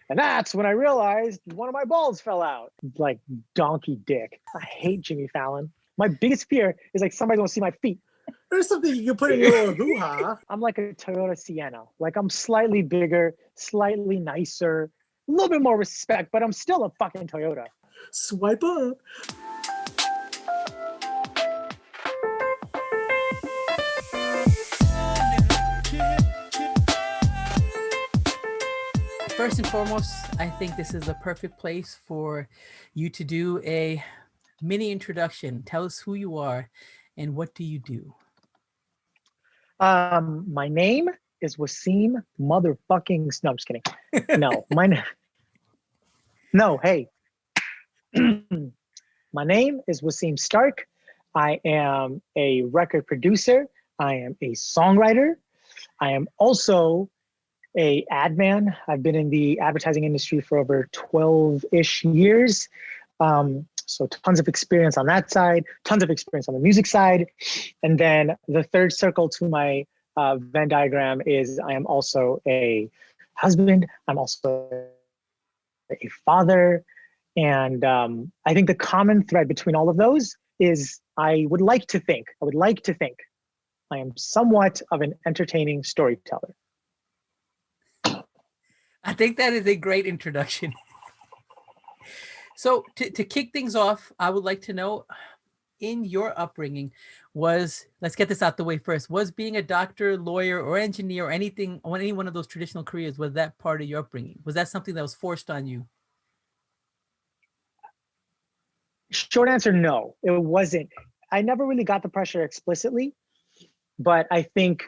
And that's when I realized one of my balls fell out. Like donkey dick. I hate Jimmy Fallon. My biggest fear is like somebody won't see my feet. There's something you can put in your little hoo-ha. I'm like a Toyota Sienna. Like I'm slightly bigger, slightly nicer, a little bit more respect, but I'm still a fucking Toyota. Swipe up. First and foremost, I think this is a perfect place for you to do a mini introduction. Tell us who you are and what do you do? My name is Waseem motherfucking. No, I'm just kidding. No, hey. My name is Waseem Stark. I am a record producer. I am a songwriter. I am also a ad man. I've been in the advertising industry for over 12-ish years. So tons of experience on that side, tons of experience on the music side. And then the third circle to my Venn diagram is I am also a husband. I'm also a father. And I think the common thread between all of those is I would like to think I am somewhat of an entertaining storyteller. I think that is a great introduction. So to kick things off, I would like to know, in your upbringing, let's get this out the way first, was being a doctor, lawyer, or engineer, or anything on any one of those traditional careers, was that part of your upbringing? Was that something that was forced on you? Short answer, no, it wasn't. I never really got the pressure explicitly, but I think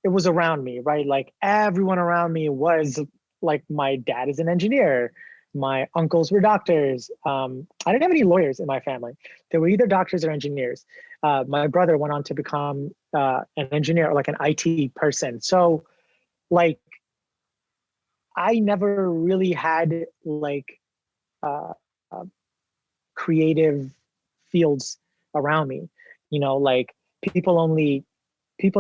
it was around me, right? Like everyone around me was like, my dad is an engineer. My uncles were doctors. I didn't have any lawyers in my family. They were either doctors or engineers. My brother went on to become an engineer, or like an IT person. So like, I never really had like creative fields around me. You know, like people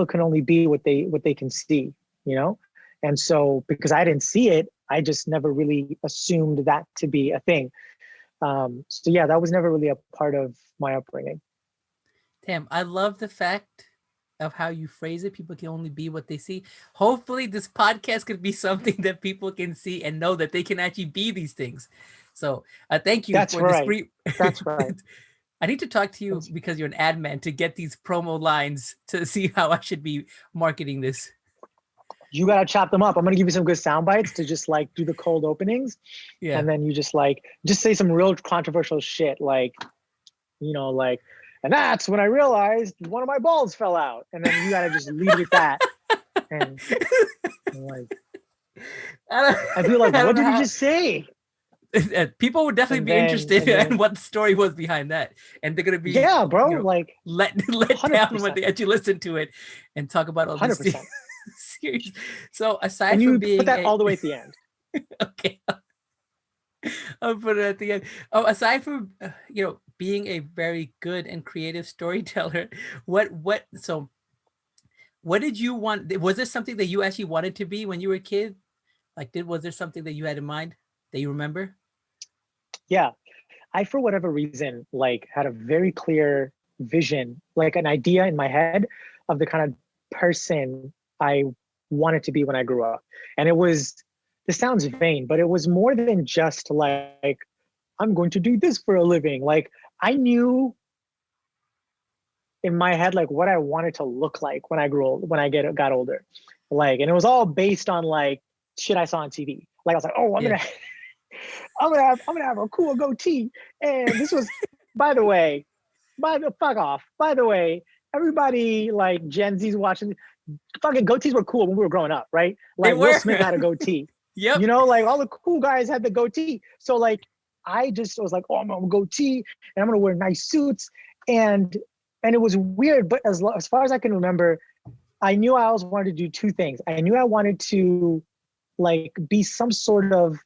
can only be what they can see, you know? And so because I didn't see it, I just never really assumed that to be a thing. So yeah, that was never really a part of my upbringing. Damn, I love the fact of how you phrase it. People can only be what they see. Hopefully this podcast could be something that people can see and know that they can actually be these things. So thank you. That's for right. this That's right. I need to talk to you because you're an ad man to get these promo lines to see how I should be marketing this. You gotta chop them up. I'm gonna give you some good sound bites to just like do the cold openings. Yeah. And then you just say some real controversial shit, like, you know, like, and that's when I realized one of my balls fell out. And then you gotta just lead with that. And like, I feel like, what did you just say? People would definitely be interested in what the story was behind that, and they're gonna be bro, you know, like let 100%. Down when they actually listen to it and talk about all 100%. This series. So aside from being put that all the way at the end. Okay, I'll put it at the end. Aside from being a very good and creative storyteller, what did you want? Was there something that you actually wanted to be when you were a kid? Like, was there something that you had in mind that you remember? Yeah, I, for whatever reason, like had a very clear vision, like an idea in my head of the kind of person I wanted to be when I grew up. And this sounds vain, but it was more than just like, I'm going to do this for a living. Like I knew in my head, like what I wanted to look like when I got older. Like, and it was all based on like shit I saw on TV. Like I was like, oh, I'm gonna have a cool goatee. And this was, by the way, everybody like Gen Z's watching, fucking goatees were cool when we were growing up, right? Like Will Smith had a goatee. Yep. You know, like all the cool guys had the goatee. So like, I just was like, oh, I'm gonna goatee and I'm gonna wear nice suits. And it was weird, but as far as I can remember, I knew I always wanted to do two things. I knew I wanted to like be some sort of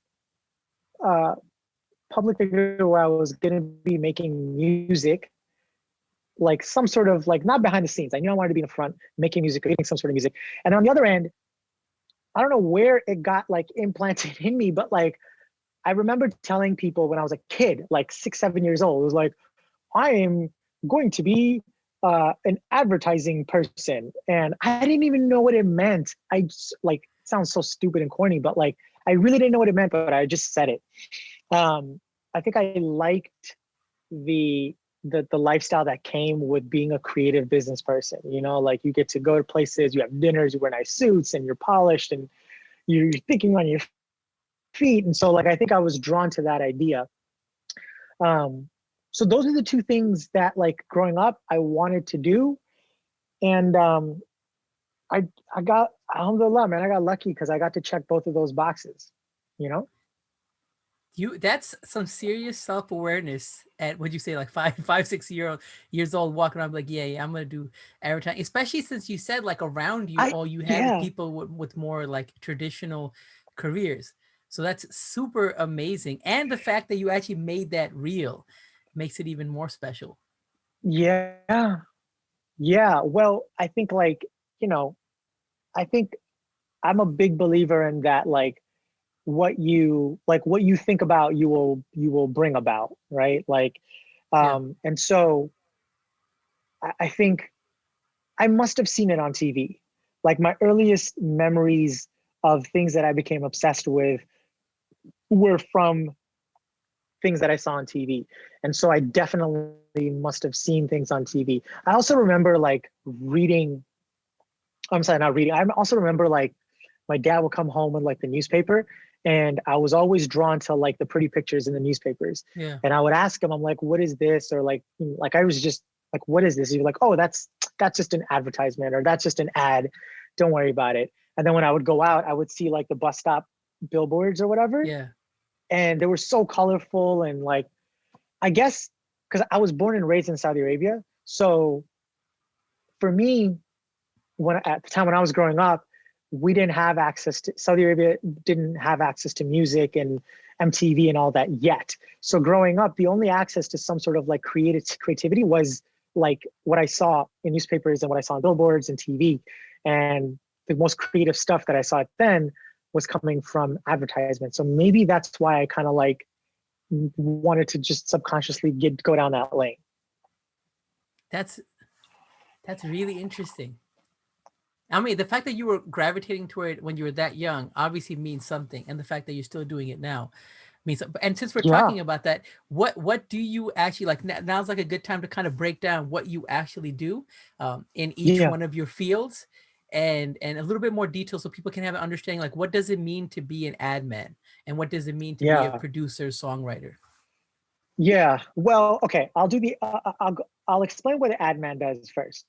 public figure where I was gonna be making music, like some sort of like not behind the scenes. I knew I wanted to be in the front, making music, creating some sort of music. And on the other end, I don't know where it got like implanted in me, but like I remember telling people when I was a kid, like 6, 7 years old, it was like, I am going to be an advertising person. And I didn't even know what it meant. I just, like, it sounds so stupid and corny, but like, I really didn't know what it meant, but I just said it. I think I liked the lifestyle that came with being a creative business person. You know, like you get to go to places, you have dinners, you wear nice suits, and you're polished, and you're thinking on your feet. And so, like, I think I was drawn to that idea. So those are the two things that, like, growing up, I wanted to do, and I got, alhamdulillah, man, I got lucky because I got to check both of those boxes. You know. That's some serious self-awareness at, what'd you say, like 6 years old, walking around like, yeah, I'm gonna do advertising, especially since you said like around you, all you had Yeah. people with more like traditional careers. So that's super amazing. And the fact that you actually made that real makes it even more special. Yeah. Yeah. Well, I think, like, you know, I think I'm a big believer in that, like, what you think about, you will bring about, right? Like, Yeah. and so I think I must have seen it on TV. Like, my earliest memories of things that I became obsessed with were from things that I saw on TV. And so I definitely must have seen things on TV. I also remember like reading, I'm sorry, not reading. I also remember like my dad would come home with like the newspaper, and I was always drawn to like the pretty pictures in the newspapers. Yeah. And I would ask him, I'm like, what is this? Or like I was just like, what is this? He'd be like, oh, that's just an advertisement, or that's just an ad. Don't worry about it. And then when I would go out, I would see like the bus stop billboards or whatever. Yeah. And they were so colorful, and like, I guess because I was born and raised in Saudi Arabia. So for me, at the time when I was growing up, we didn't have access to, Saudi Arabia didn't have access to music and MTV and all that yet. So growing up, the only access to some sort of like creativity was like what I saw in newspapers and what I saw on billboards and TV. And the most creative stuff that I saw then was coming from advertisements. So maybe that's why I kind of like wanted to just subconsciously go down that lane. That's really interesting. I mean, the fact that you were gravitating toward it when you were that young obviously means something, and the fact that you're still doing it now means. And since we're talking about that, what do you actually like? Now's like a good time to kind of break down what you actually do in each one of your fields, and a little bit more detail so people can have an understanding. Like, what does it mean to be an ad man, and what does it mean to be a producer, songwriter? Yeah. Well, okay. I'll do I'll explain what an ad man does first.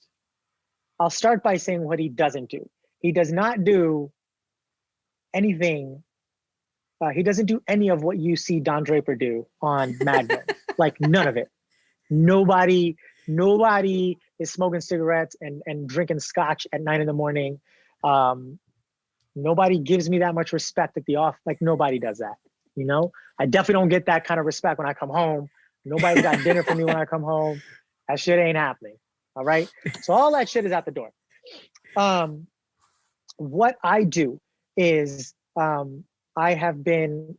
I'll start by saying what he doesn't do. He does not do anything. He doesn't do any of what you see Don Draper do on Mad Men. Like, none of it. Nobody is smoking cigarettes and drinking scotch at 9 a.m. Nobody gives me that much respect at the off. Like, nobody does that. You know, I definitely don't get that kind of respect when I come home. Nobody's got dinner for me when I come home. That shit ain't happening. All right. So all that shit is out the door. What I do is I have been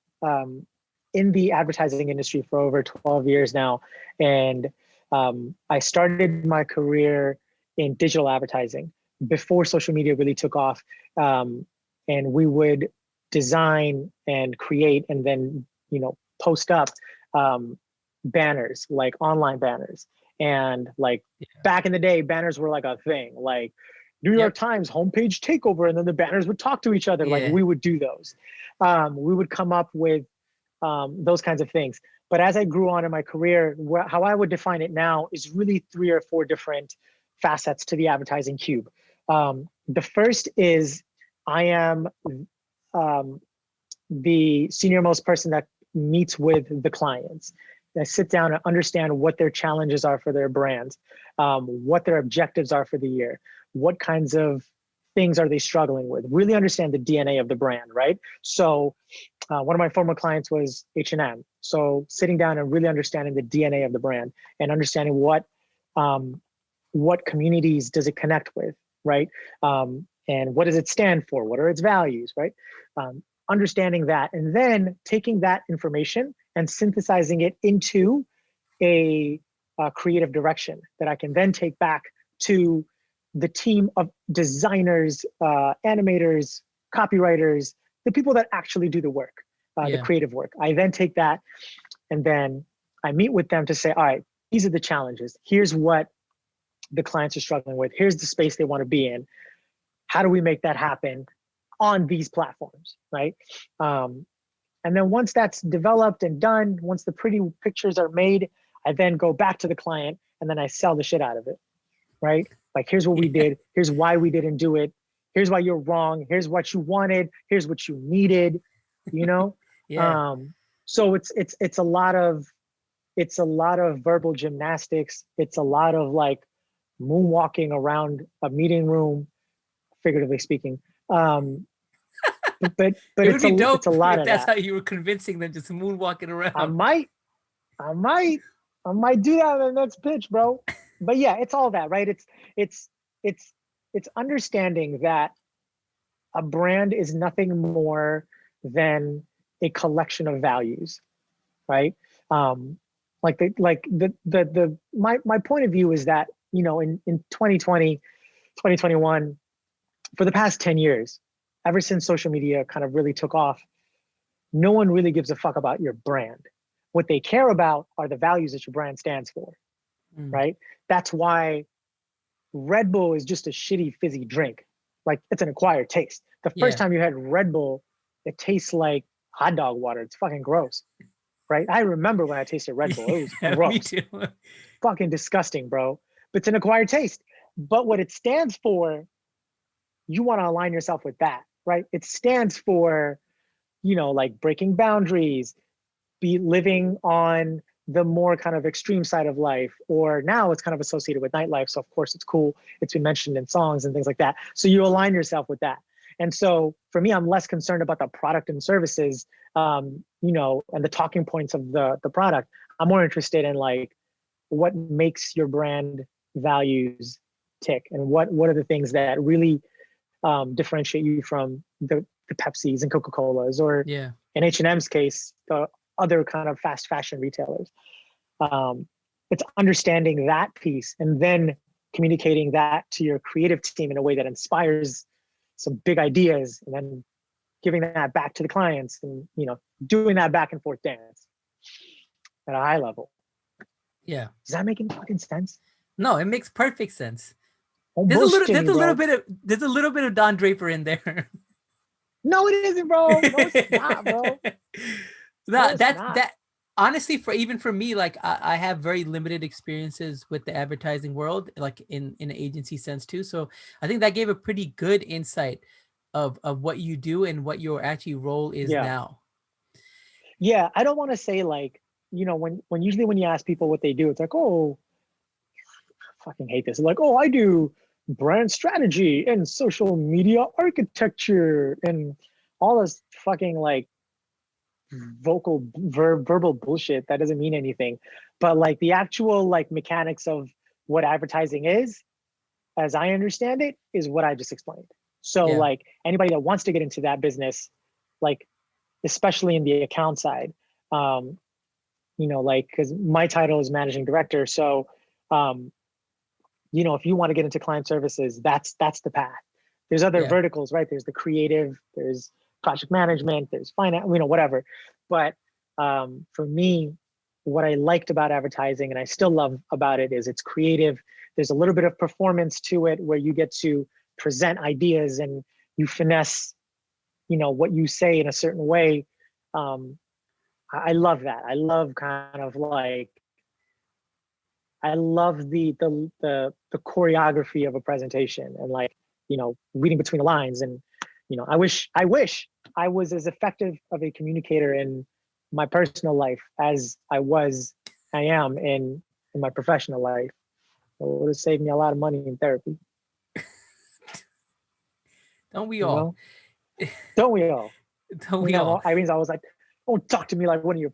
in the advertising industry for over 12 years now. And I started my career in digital advertising before social media really took off. And we would design and create and then, you know, post up banners, like online banners. And like back in the day, banners were like a thing, like New York Times homepage takeover, and then the banners would talk to each other. Like, we would do those. We would come up with those kinds of things. But as I grew on in my career, how I would define it now is really 3 or 4 different facets to the advertising cube. The first is I am the senior most person that meets with the clients. I sit down and understand what their challenges are for their brand, what their objectives are for the year, what kinds of things are they struggling with, really understand the DNA of the brand, right? So one of my former clients was H&M. So sitting down and really understanding the DNA of the brand and understanding what communities does it connect with, right? and what does it stand for? What are its values, right? Understanding that, and then taking that information and synthesizing it into a creative direction that I can then take back to the team of designers, animators, copywriters, the people that actually do the work, the creative work. I then take that and then I meet with them to say, all right, these are the challenges. Here's what the clients are struggling with. Here's the space they want to be in. How do we make that happen on these platforms, right? And then once that's developed and done, once the pretty pictures are made, I then go back to the client and then I sell the shit out of it, right? Like, here's what we did. Here's why we didn't do it. Here's why you're wrong. Here's what you wanted. Here's what you needed, you know? So it's a lot of verbal gymnastics. It's a lot of like moonwalking around a meeting room, figuratively speaking. But it would be dope it's a lot if of that's that. how you were convincing them, just moonwalking around. I might do that in the next pitch, bro. But yeah, it's all that, right? It's understanding that a brand is nothing more than a collection of values, right? My point of view is that, you know, in 2020, 2021, for the past 10 years, ever since social media kind of really took off, no one really gives a fuck about your brand. What they care about are the values that your brand stands for, right? That's why Red Bull is just a shitty fizzy drink. Like, it's an acquired taste. The first time you had Red Bull, it tastes like hot dog water. It's fucking gross, right? I remember when I tasted Red Bull, it was gross. Me too. Fucking disgusting, bro. But it's an acquired taste. But what it stands for, you want to align yourself with that, right? It stands for, you know, like breaking boundaries, be living on the more kind of extreme side of life, or now it's kind of associated with nightlife. So of course it's cool. It's been mentioned in songs and things like that. So you align yourself with that. And so for me, I'm less concerned about the product and services, you know, and the talking points of the product. I'm more interested in like what makes your brand values tick, and what are the things that really differentiate you from the Pepsis and Coca-Colas, or in H&M's case, the other kind of fast fashion retailers. It's understanding that piece and then communicating that to your creative team in a way that inspires some big ideas, and then giving that back to the clients, and, you know, doing that back and forth dance at a high level. Yeah. Does that make any fucking sense? No, it makes perfect sense. There's a little bit of Don Draper in there. No, it isn't, bro. No, it's not, bro. That honestly, for me, like I have very limited experiences with the advertising world, like in an agency sense too. So I think that gave a pretty good insight of what you do and what your actually role is now. Yeah, I don't want to say like, you know, when usually when you ask people what they do, it's like, oh, I fucking hate this. Like, oh, I do brand strategy and social media architecture and all this fucking like verbal bullshit that doesn't mean anything. But like the actual like mechanics of what advertising is, as I understand it, is what I just explained. So like anybody that wants to get into that business, like especially in the account side, you know, like, because my title is managing director. So you know, if you want to get into client services, that's the path. There's other verticals, right? There's the creative, there's project management, there's finance, you know, whatever. But for me, what I liked about advertising, and I still love about it, is it's creative. There's a little bit of performance to it, where you get to present ideas and you finesse, you know, what you say in a certain way. I love that. I love kind of like, I love the choreography of a presentation, and like, you know, reading between the lines. And, you know, I wish I was as effective of a communicator in my personal life as I am in my professional life. It would have saved me a lot of money in therapy. Don't we all? Don't we all? Don't we all? Irene's always like, don't talk to me like one of your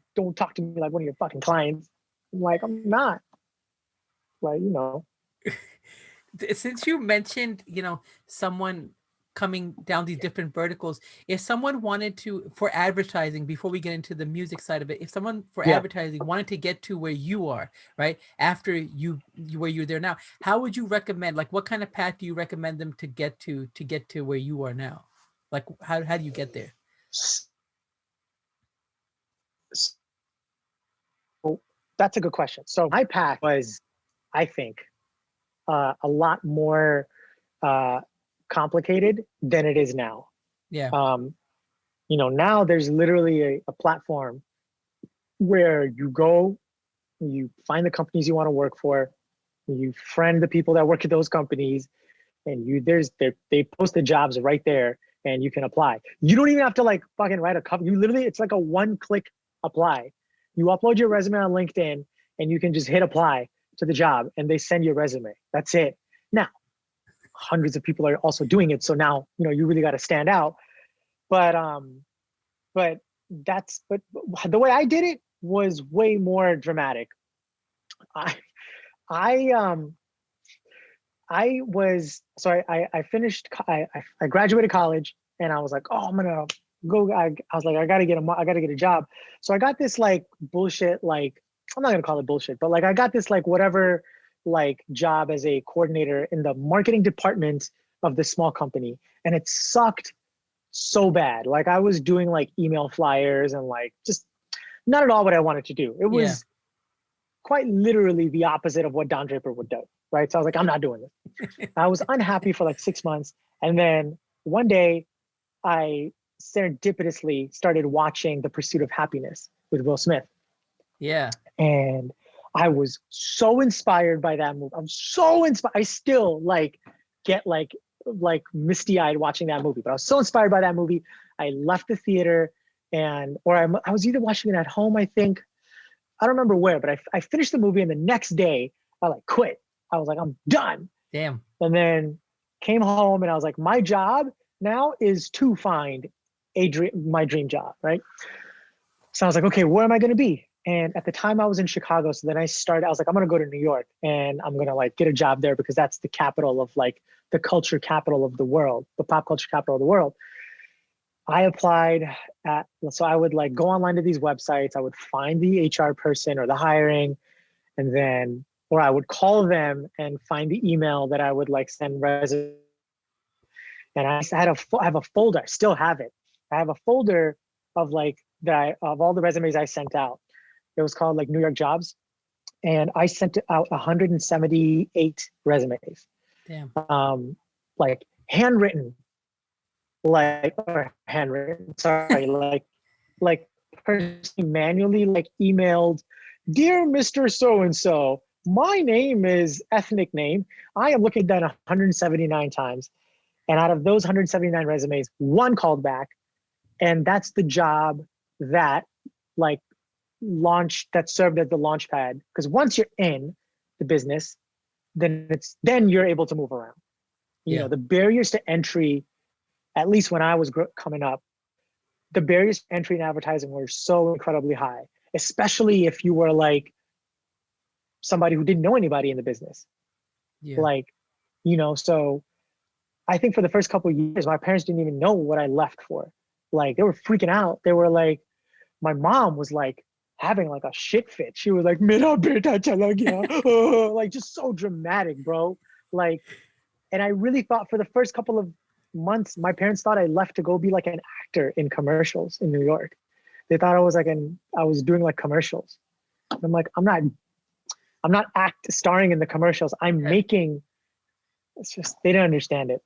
fucking clients. I'm like, I'm not. Like, you know. Since you mentioned, you know, someone coming down these different verticals. If someone wanted to, for advertising, before we get into the music side of it, if someone for advertising wanted to get to where you are, right, after where you're there now, how would you recommend, like, what kind of path do you recommend them to get to where you are now? Like, how do you get there? So that's a good question. So my path was, I think, a lot more complicated than it is now. Yeah. Now there's literally a platform where you go, you find the companies you want to work for, you friend the people that work at those companies, and they post the jobs right there, and you can apply. You don't even have to like fucking write a cover. You literally, it's like a one-click apply. You upload your resume on LinkedIn, and you can just hit apply to the job, and they send you a resume. That's it. Now, hundreds of people are also doing it, so now you really got to stand out. But the way I did it was way more dramatic. I finished. I graduated college, and I was like, oh, I'm gonna go. I was like, I gotta get a job. So I got this like bullshit, like, I'm not gonna call it bullshit, but like I got this like whatever like job as a coordinator in the marketing department of this small company, and it sucked so bad. Like I was doing like email flyers and like just not at all what I wanted to do. It was quite literally the opposite of what Don Draper would do, right? So I was like, I'm not doing this. I was unhappy for like 6 months. And then one day I serendipitously started watching The Pursuit of Happiness with Will Smith. Yeah. And I was so inspired by that movie. I'm so inspired. I still like get like misty-eyed watching that movie, but I was so inspired by that movie. I left the theater I was either watching it at home, I think. I don't remember where, but I finished the movie, and the next day I like quit. I was like, I'm done. Damn. And then came home, and I was like, my job now is to find my dream job, right? So I was like, okay, where am I going to be? And at the time I was in Chicago. So then I was like, I'm going to go to New York, and I'm going to like get a job there because that's the capital of like the culture capital of the world, the pop culture capital of the world. I applied so I would like go online to these websites. I would find the HR person or the hiring, or I would call them and find the email that I would like send resume. And I have a folder. I still have it. I have a folder of like of all the resumes I sent out. It was called like New York Jobs, and I sent out 178 resumes. Damn. Like handwritten. Like personally manually like emailed, dear Mr. So-and-so, my name is ethnic name. I am looking at 179 times. And out of those 179 resumes, one called back. And that's the job that like that served as the launch pad. Because once you're in the business, then you're able to move around. You know, the barriers to entry, at least when I was coming up, the barriers to entry in advertising were so incredibly high, especially if you were like somebody who didn't know anybody in the business. Yeah. Like, so I think for the first couple of years, my parents didn't even know what I left for. Like they were freaking out. They were like, my mom was like having like a shit fit. She was like, "Mera beta chala gaya." Like just so dramatic, bro. Like, and I really thought for the first couple of months, my parents thought I left to go be like an actor in commercials in New York. They thought I was doing like commercials. I'm like, I'm not starring in the commercials. I'm making. It's just they didn't understand it.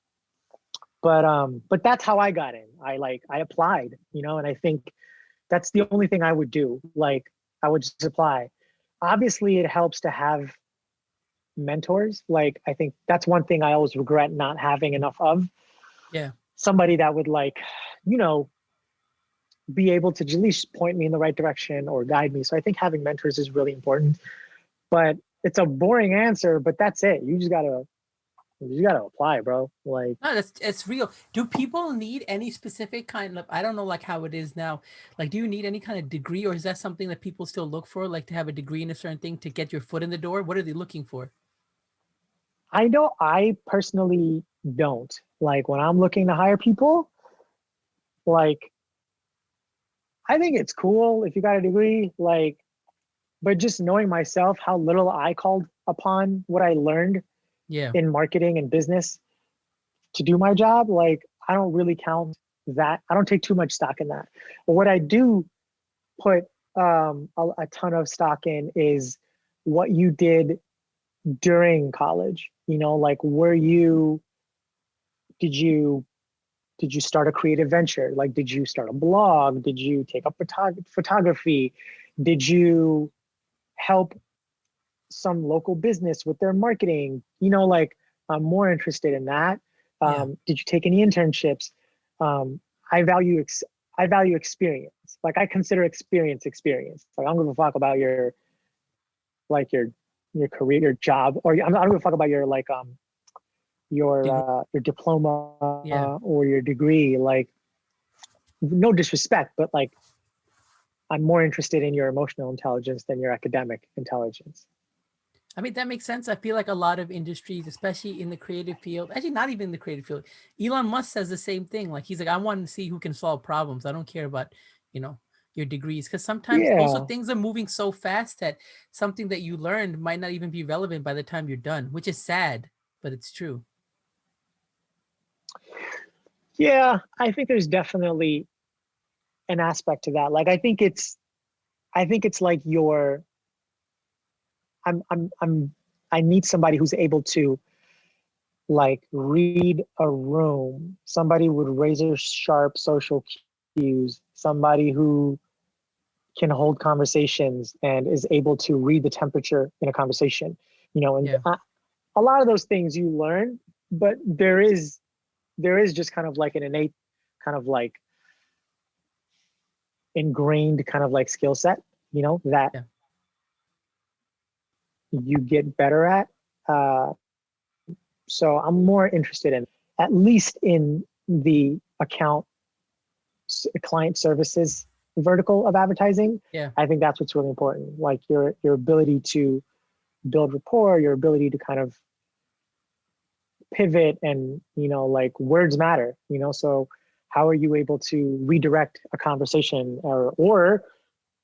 But that's how I got in. I applied, and I think that's the only thing I would do. Like I would just apply. Obviously, it helps to have mentors. Like I think that's one thing I always regret not having enough of. Yeah. Somebody that would like, be able to at least point me in the right direction or guide me. So I think having mentors is really important. But it's a boring answer, but that's it. You just gotta apply, bro. Like No, it's real. Do people need any specific kind of, I don't know like how it is now. Like, do you need any kind of degree, or is that something that people still look for? Like to have a degree in a certain thing to get your foot in the door? What are they looking for? I know I personally don't. Like when I'm looking to hire people, like I think it's cool if you got a degree, like, but just knowing myself how little I called upon what I learned Yeah. in marketing and business to do my job, like I don't really count that. I don't take too much stock in that. But what I do put a ton of stock in is what you did during college. You know, like did you did you start a creative venture? Like, did you start a blog? Did you take up photography? Did you help some local business with their marketing? You know, like I'm more interested in that. Yeah. Did you take any internships? Um, I value I value experience. Like I consider experience. Like I don't give a fuck about your like your career, your job, or I don't give a fuck about your like your diploma Yeah. or your degree. Like no disrespect, but like I'm more interested in your emotional intelligence than your academic intelligence. I mean, that makes sense. I feel like a lot of industries, especially in the creative field, actually not even in the creative field, Elon Musk says the same thing. Like he's like, I want to see who can solve problems. I don't care about, you know, your degrees. Because sometimes also Yeah. things are moving so fast that something that you learned might not even be relevant by the time you're done, which is sad, but it's true. Yeah, I think there's definitely an aspect to that. Like I think it's like I need somebody who's able to like read a room, somebody with razor sharp social cues, somebody who can hold conversations and is able to read the temperature in a conversation, you know, and Yeah. a lot of those things you learn, but there is just kind of like an innate kind of like ingrained kind of like skill set, you know, that Yeah. you get better at. Uh, so I'm more interested in, at least in the client services vertical of advertising. Yeah. I think that's what's really important. Like your ability to build rapport, your ability to kind of pivot, and you know, like words matter. You know, so how are you able to redirect a conversation or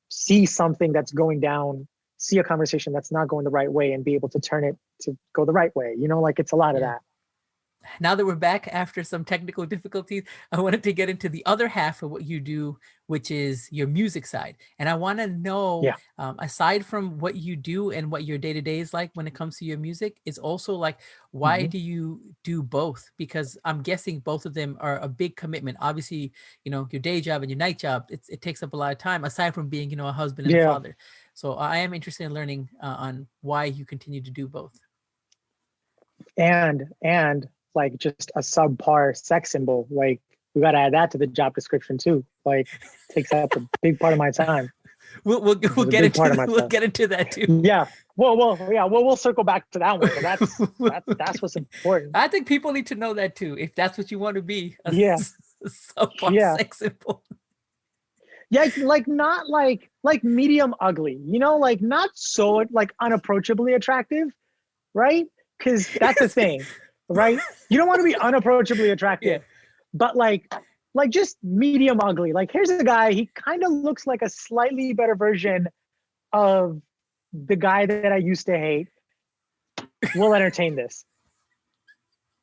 see something that's going down, see a conversation that's not going the right way and be able to turn it to go the right way. You know, like it's a lot of Yeah. that. Now that we're back after some technical difficulties, I wanted to get into the other half of what you do, which is your music side. And I want to know, Yeah. aside from what you do and what your day-to-day is like when it comes to your music, is also like, why Mhm. do you do both? Because I'm guessing both of them are a big commitment. Obviously, you know, your day job and your night job, it takes up a lot of time aside from being, you know, a husband and a Yeah. father. So I am interested in learning on why you continue to do both. And like just a subpar sex symbol. Like we got to add that to the job description too. Like takes up a big part of my time. We'll It's a get big into part of my we'll time. get into that too. Yeah. Yeah. We'll circle back to that one because that's what's important. I think people need to know that too. If that's what you want to be, a Yeah. subpar Yeah. sex symbol. Yeah. Like not like medium ugly. You know, like not so like unapproachably attractive, right? Because that's a thing, right? You don't want to be unapproachably Yeah. attractive, but like just medium ugly. Like here's a guy, he kind of looks like a slightly better version of the guy that I used to hate. We'll entertain this.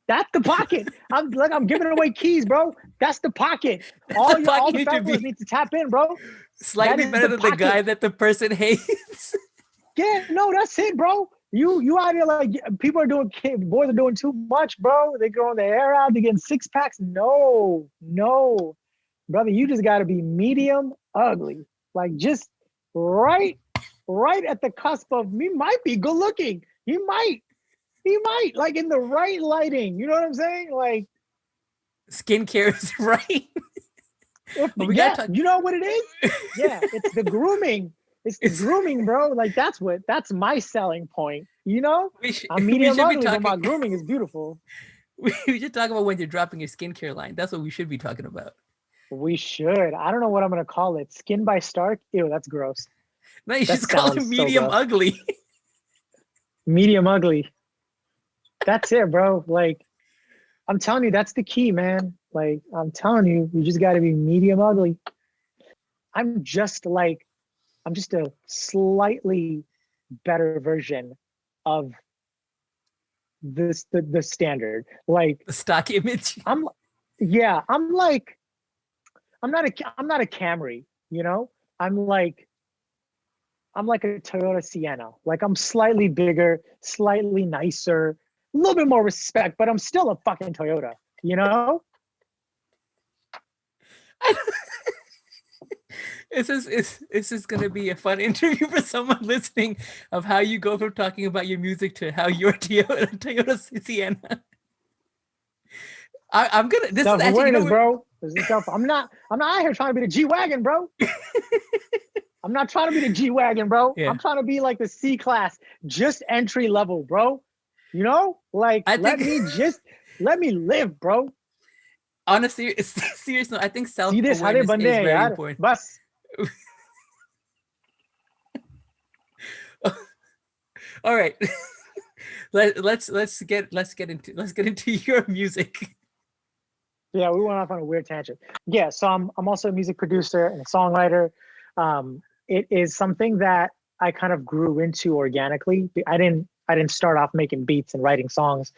That's the pocket. I'm giving away keys, bro. That's the pocket. That's the All pocket the you should fellas be. need to tap in, bro. That Slightly is better the than the guy pocket. that the person hates. Yeah, no, that's it, bro. You out here like people are doing, boys are doing too much, bro. They growing their hair out, they getting six packs. No, brother, you just got to be medium ugly, like just right, right at the cusp of me. Might be good looking. He might like in the right lighting. You know what I'm saying? Like, Skincare is right. But we gotta yeah, talk. you know what it is? Yeah, it's the grooming. It's the grooming, bro. Like that's my selling point. You know, I'm We medium should be ugly, but my talking. grooming is beautiful. We should talk about when you're dropping your skincare line. That's what we should be talking about. We should. I don't know what I'm gonna call it. Skin by Stark. Ew, that's gross. No, you That just call it sounds so medium gross. ugly. Medium ugly. That's it, bro. Like I'm telling you, that's the key, man. Like, I'm telling you, you just got to be medium ugly. I'm just a slightly better version of the standard. Like, The stock image. yeah, I'm not a Camry, you know? I'm like a Toyota Sienna. Like, I'm slightly bigger, slightly nicer, a little bit more respect, but I'm still a fucking Toyota, you know? This is going to be a fun interview for someone listening of how you go from talking about your music to how you're Toyota Sienna. I'm gonna. This is actually, Self-awareness, bro. I'm not out here trying to be the G-Wagon, bro. I'm not trying to be the G-Wagon, bro. Yeah. I'm trying to be like the C-class, just entry level, bro. You know? Like, let me live, bro. Honestly, it's serious. No, I think self-awareness is Bande, very yaar. important. Bus. All right. let's get into your music. Yeah, we went off on a weird tangent. Yeah, so I'm also a music producer and a songwriter. It is something that I kind of grew into organically. I didn't start off making beats and writing songs.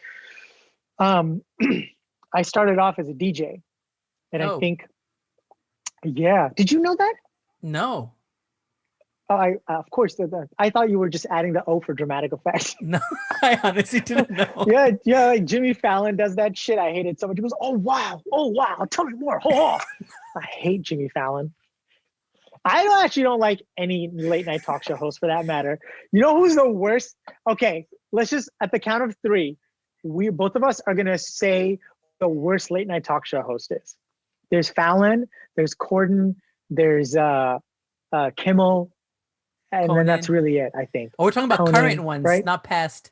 I started off as a DJ, and I think, yeah. Did you know that? No. Oh, of course. I thought you were just adding the O for dramatic effect. No, I honestly didn't know. Yeah. Like Jimmy Fallon does that shit. I hate it so much. He goes, oh wow, tell me more. Oh. I hate Jimmy Fallon. I actually don't like any late night talk show host for that matter. You know who's the worst? Okay, let's just at the count of 3, we both of us are gonna say the worst late night talk show host is. There's Fallon, there's Corden, there's Kimmel. And then that's really it, I think. Oh, we're talking about current ones, right? not past.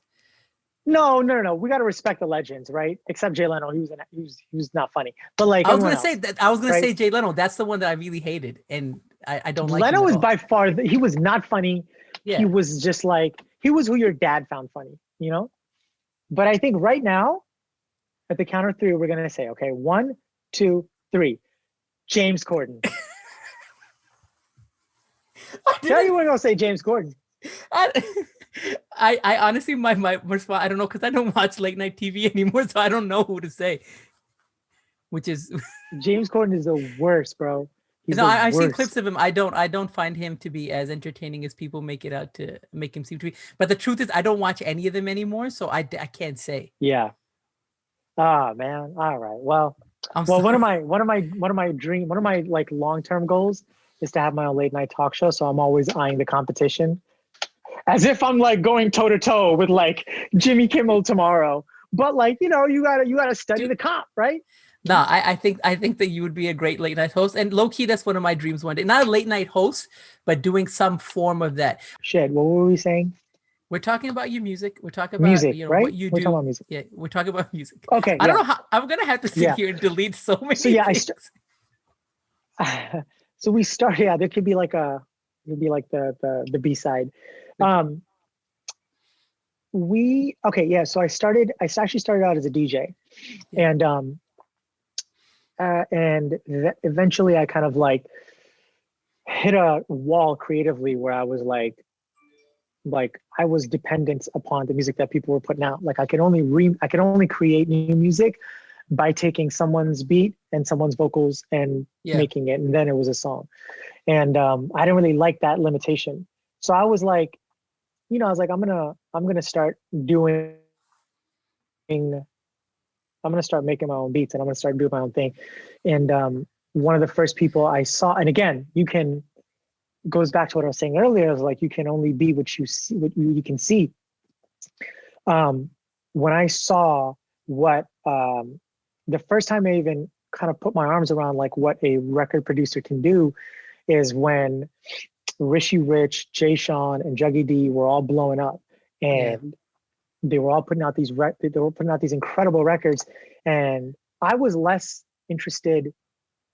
No. We got to respect the legends, right? Except Jay Leno, he was not funny. But like, I was gonna say Jay Leno. That's the one that I really hated, and I don't like. Leno is by far. He was not funny. Yeah. He was just like, he was who your dad found funny, you know. But I think right now, at the count of 3, we're gonna say, okay, 1, 2, 3, James Corden. Tell you we're gonna say James Corden. I honestly my response, I don't know, because I don't watch late night TV anymore, so I don't know who to say. Which is James Corden is the worst, bro. I've seen clips of him. I don't find him to be as entertaining as people make it out to make him seem to be. But the truth is, I don't watch any of them anymore, so I can't say. Yeah. Ah, man. All right. Well, one of my like long-term goals is to have my own late night talk show. So I'm always eyeing the competition, as if I'm like going toe to toe with like Jimmy Kimmel tomorrow. But like, you know, you gotta study the comp, right? No, I think that you would be a great late night host, and low key, that's one of my dreams one day. Not a late night host, but doing some form of that. Shit, what were we saying? We're talking about your music. We're talking about music, you know, right? what you do. We're talking about music. Yeah, we're talking about music. Okay. I don't know how I'm gonna have to sit here and delete so many. So yeah, things. So we start. Yeah, there could be like the B side. So I actually started out as a DJ, and eventually I kind of like hit a wall creatively where I was like I was dependent upon the music that people were putting out. Like I could only create new music by taking someone's beat and someone's vocals and making it, and then it was a song. And I didn't really like that limitation. So I was like, you know, I'm gonna start making my own beats, and I'm gonna start doing my own thing. And one of the first people I saw, and again, goes back to what I was saying earlier, is like you can only be what you see, what you can see. When I saw what the first time I even kind of put my arms around like what a record producer can do is when Rishi Rich, Jay Sean, and Juggy D were all blowing up, and they were all putting out these incredible records, and I was less interested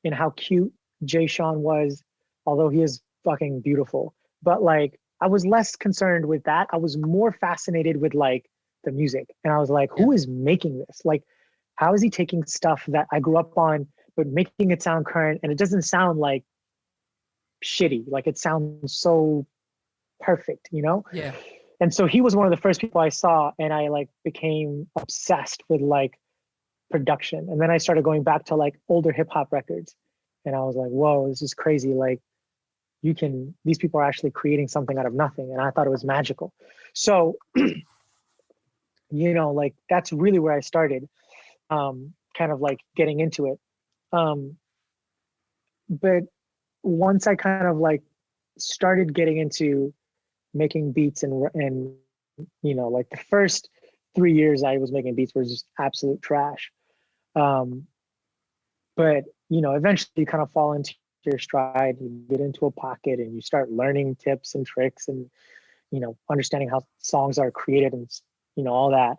in how cute Jay Sean was, although he is fucking beautiful. But like, I was less concerned with that. I was more fascinated with like the music, and I was like, who is making this? Like, how is he taking stuff that I grew up on, but making it sound current, and it doesn't sound like shitty, like it sounds so perfect, you know? Yeah. And so he was one of the first people I saw, and I like became obsessed with like production. And then I started going back to like older hip hop records, and I was like, whoa, this is crazy. Like these people are actually creating something out of nothing. And I thought it was magical. So, you know, like that's really where I started, kind of like getting into it. But once I kind of like started getting into making beats and you know, like the first 3 years I was making beats was just absolute trash. But you know, eventually you kind of fall into your stride, you get into a pocket and you start learning tips and tricks and, you know, understanding how songs are created and, you know, all that.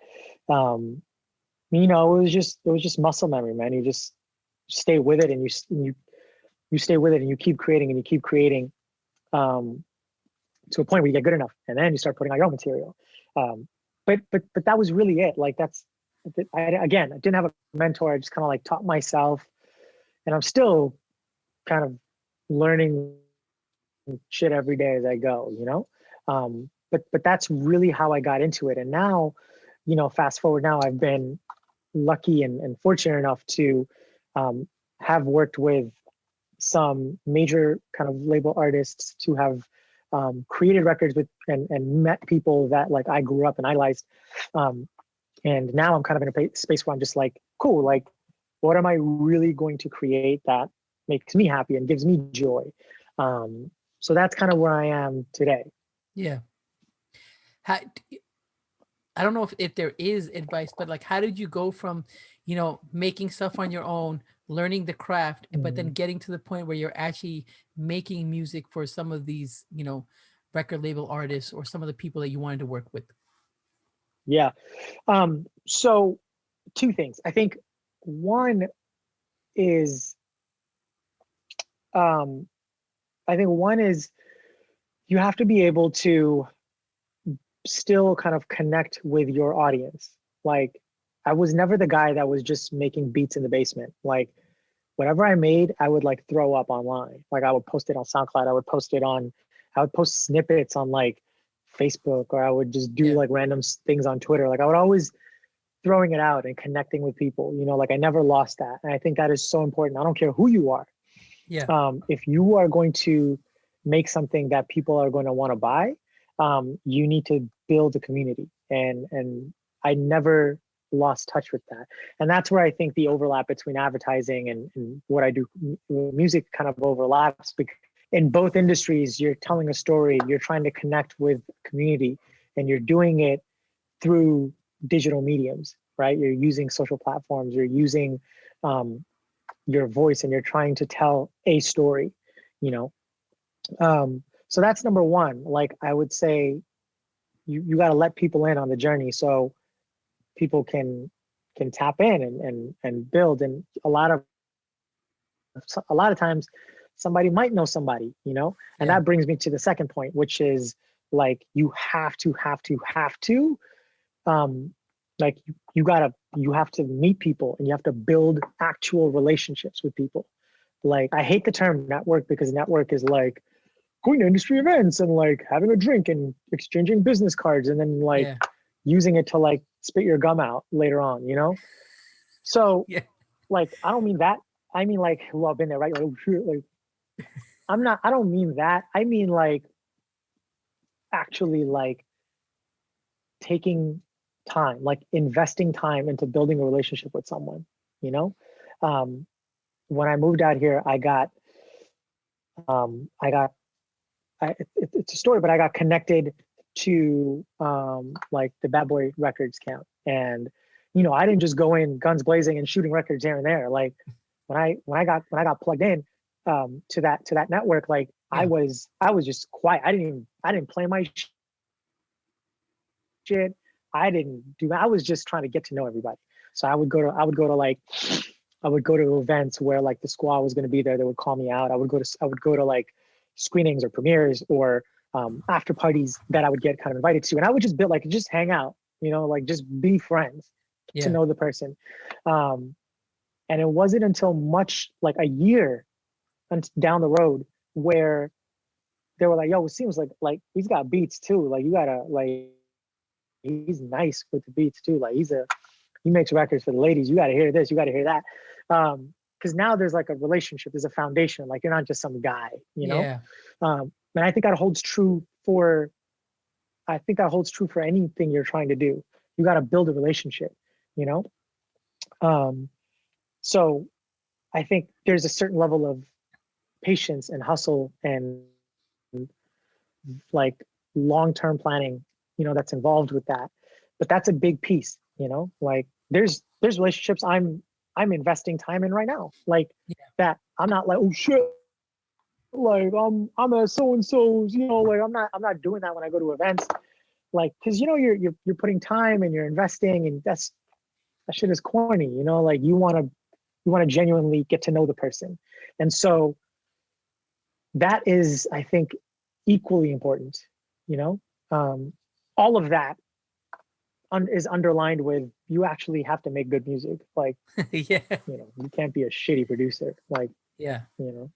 You know, it was just muscle memory, man. You just stay with it, and you stay with it, and you keep creating and you keep creating, to a point where you get good enough, and then you start putting out your own material. But that was really it. Like I didn't have a mentor. I just kind of like taught myself, and I'm still kind of learning shit every day as I go, you know? But that's really how I got into it. And now, you know, fast forward now, I've been lucky and fortunate enough to have worked with some major kind of label artists, to have created records with and met people that like I grew up and idolized. And now I'm kind of in a space where I'm just like, cool, like what am I really going to create that makes me happy and gives me joy? So that's kind of where I am today. Yeah. I don't know if there is advice, but like, how did you go from, you know, making stuff on your own, learning the craft, but then getting to the point where you're actually making music for some of these, you know, record label artists or some of the people that you wanted to work with? Yeah. So two things. I think one is, you have to be able to still kind of connect with your audience. Like I was never the guy that was just making beats in the basement. Like whatever I made, I would like throw up online. Like I would post it on SoundCloud. I would post snippets on like Facebook, or I would just do like random things on Twitter. Like I would always throwing it out and connecting with people, you know, like I never lost that. And I think that is so important. I don't care who you are. Yeah. If you are going to make something that people are going to want to buy, you need to build a community. And I never lost touch with that. And that's where I think the overlap between advertising and what I do, music kind of overlaps, because in both industries, you're telling a story, you're trying to connect with community, and you're doing it through digital mediums, right? You're using social platforms, you're using your voice, and you're trying to tell a story, you know? So that's number one. Like I would say, you got to let people in on the journey so people can tap in and build. And a lot of times somebody might know somebody, you know? And that brings me to the second point, which is like you have to like you have to meet people, and you have to build actual relationships with people. Like I hate the term network, because network is like going to industry events and like having a drink and exchanging business cards, and then like using it to like spit your gum out later on, you know? So like, I don't mean that. I mean like, well, I've been there, right? Like, I don't mean that. I mean like actually like taking time, like investing time into building a relationship with someone, you know? When I moved out here, it's a story, but I got connected to like the Bad Boy Records camp. And, you know, I didn't just go in guns blazing and shooting records here and there. Like when I got plugged in to that network, like I was just quiet. I didn't play my shit. I was just trying to get to know everybody. So I would go to events where like the squad was going to be there. They would call me out. I would go to like screenings or premieres or after parties that I would get kind of invited to. And I would just just hang out, you know, like just be friends, to Yeah. know the person. And it wasn't until much like a year down the road where they were like, yo, it seems like he's got beats too. Like you gotta like, he's nice with the beats too. Like he makes records for the ladies. You gotta hear this, you gotta hear that. Because now there's like a relationship, there's a foundation. Like you're not just some guy, you know? Yeah. And I think that holds true for anything you're trying to do. You gotta build a relationship, you know? So I think there's a certain level of patience and hustle and like long-term planning, you know, that's involved with that. But that's a big piece, you know, like there's relationships I'm investing time in right now. Like Yeah. that I'm not like, oh shit, like I'm a so-and-so's, you know, like I'm not doing that when I go to events. Like, cause you know, you're putting time and you're investing, and that shit is corny, you know, like you want to genuinely get to know the person. And so that is, I think, equally important, you know. All of that is underlined with you actually have to make good music. Like, Yeah. you know, you can't be a shitty producer. Like, Yeah. you know,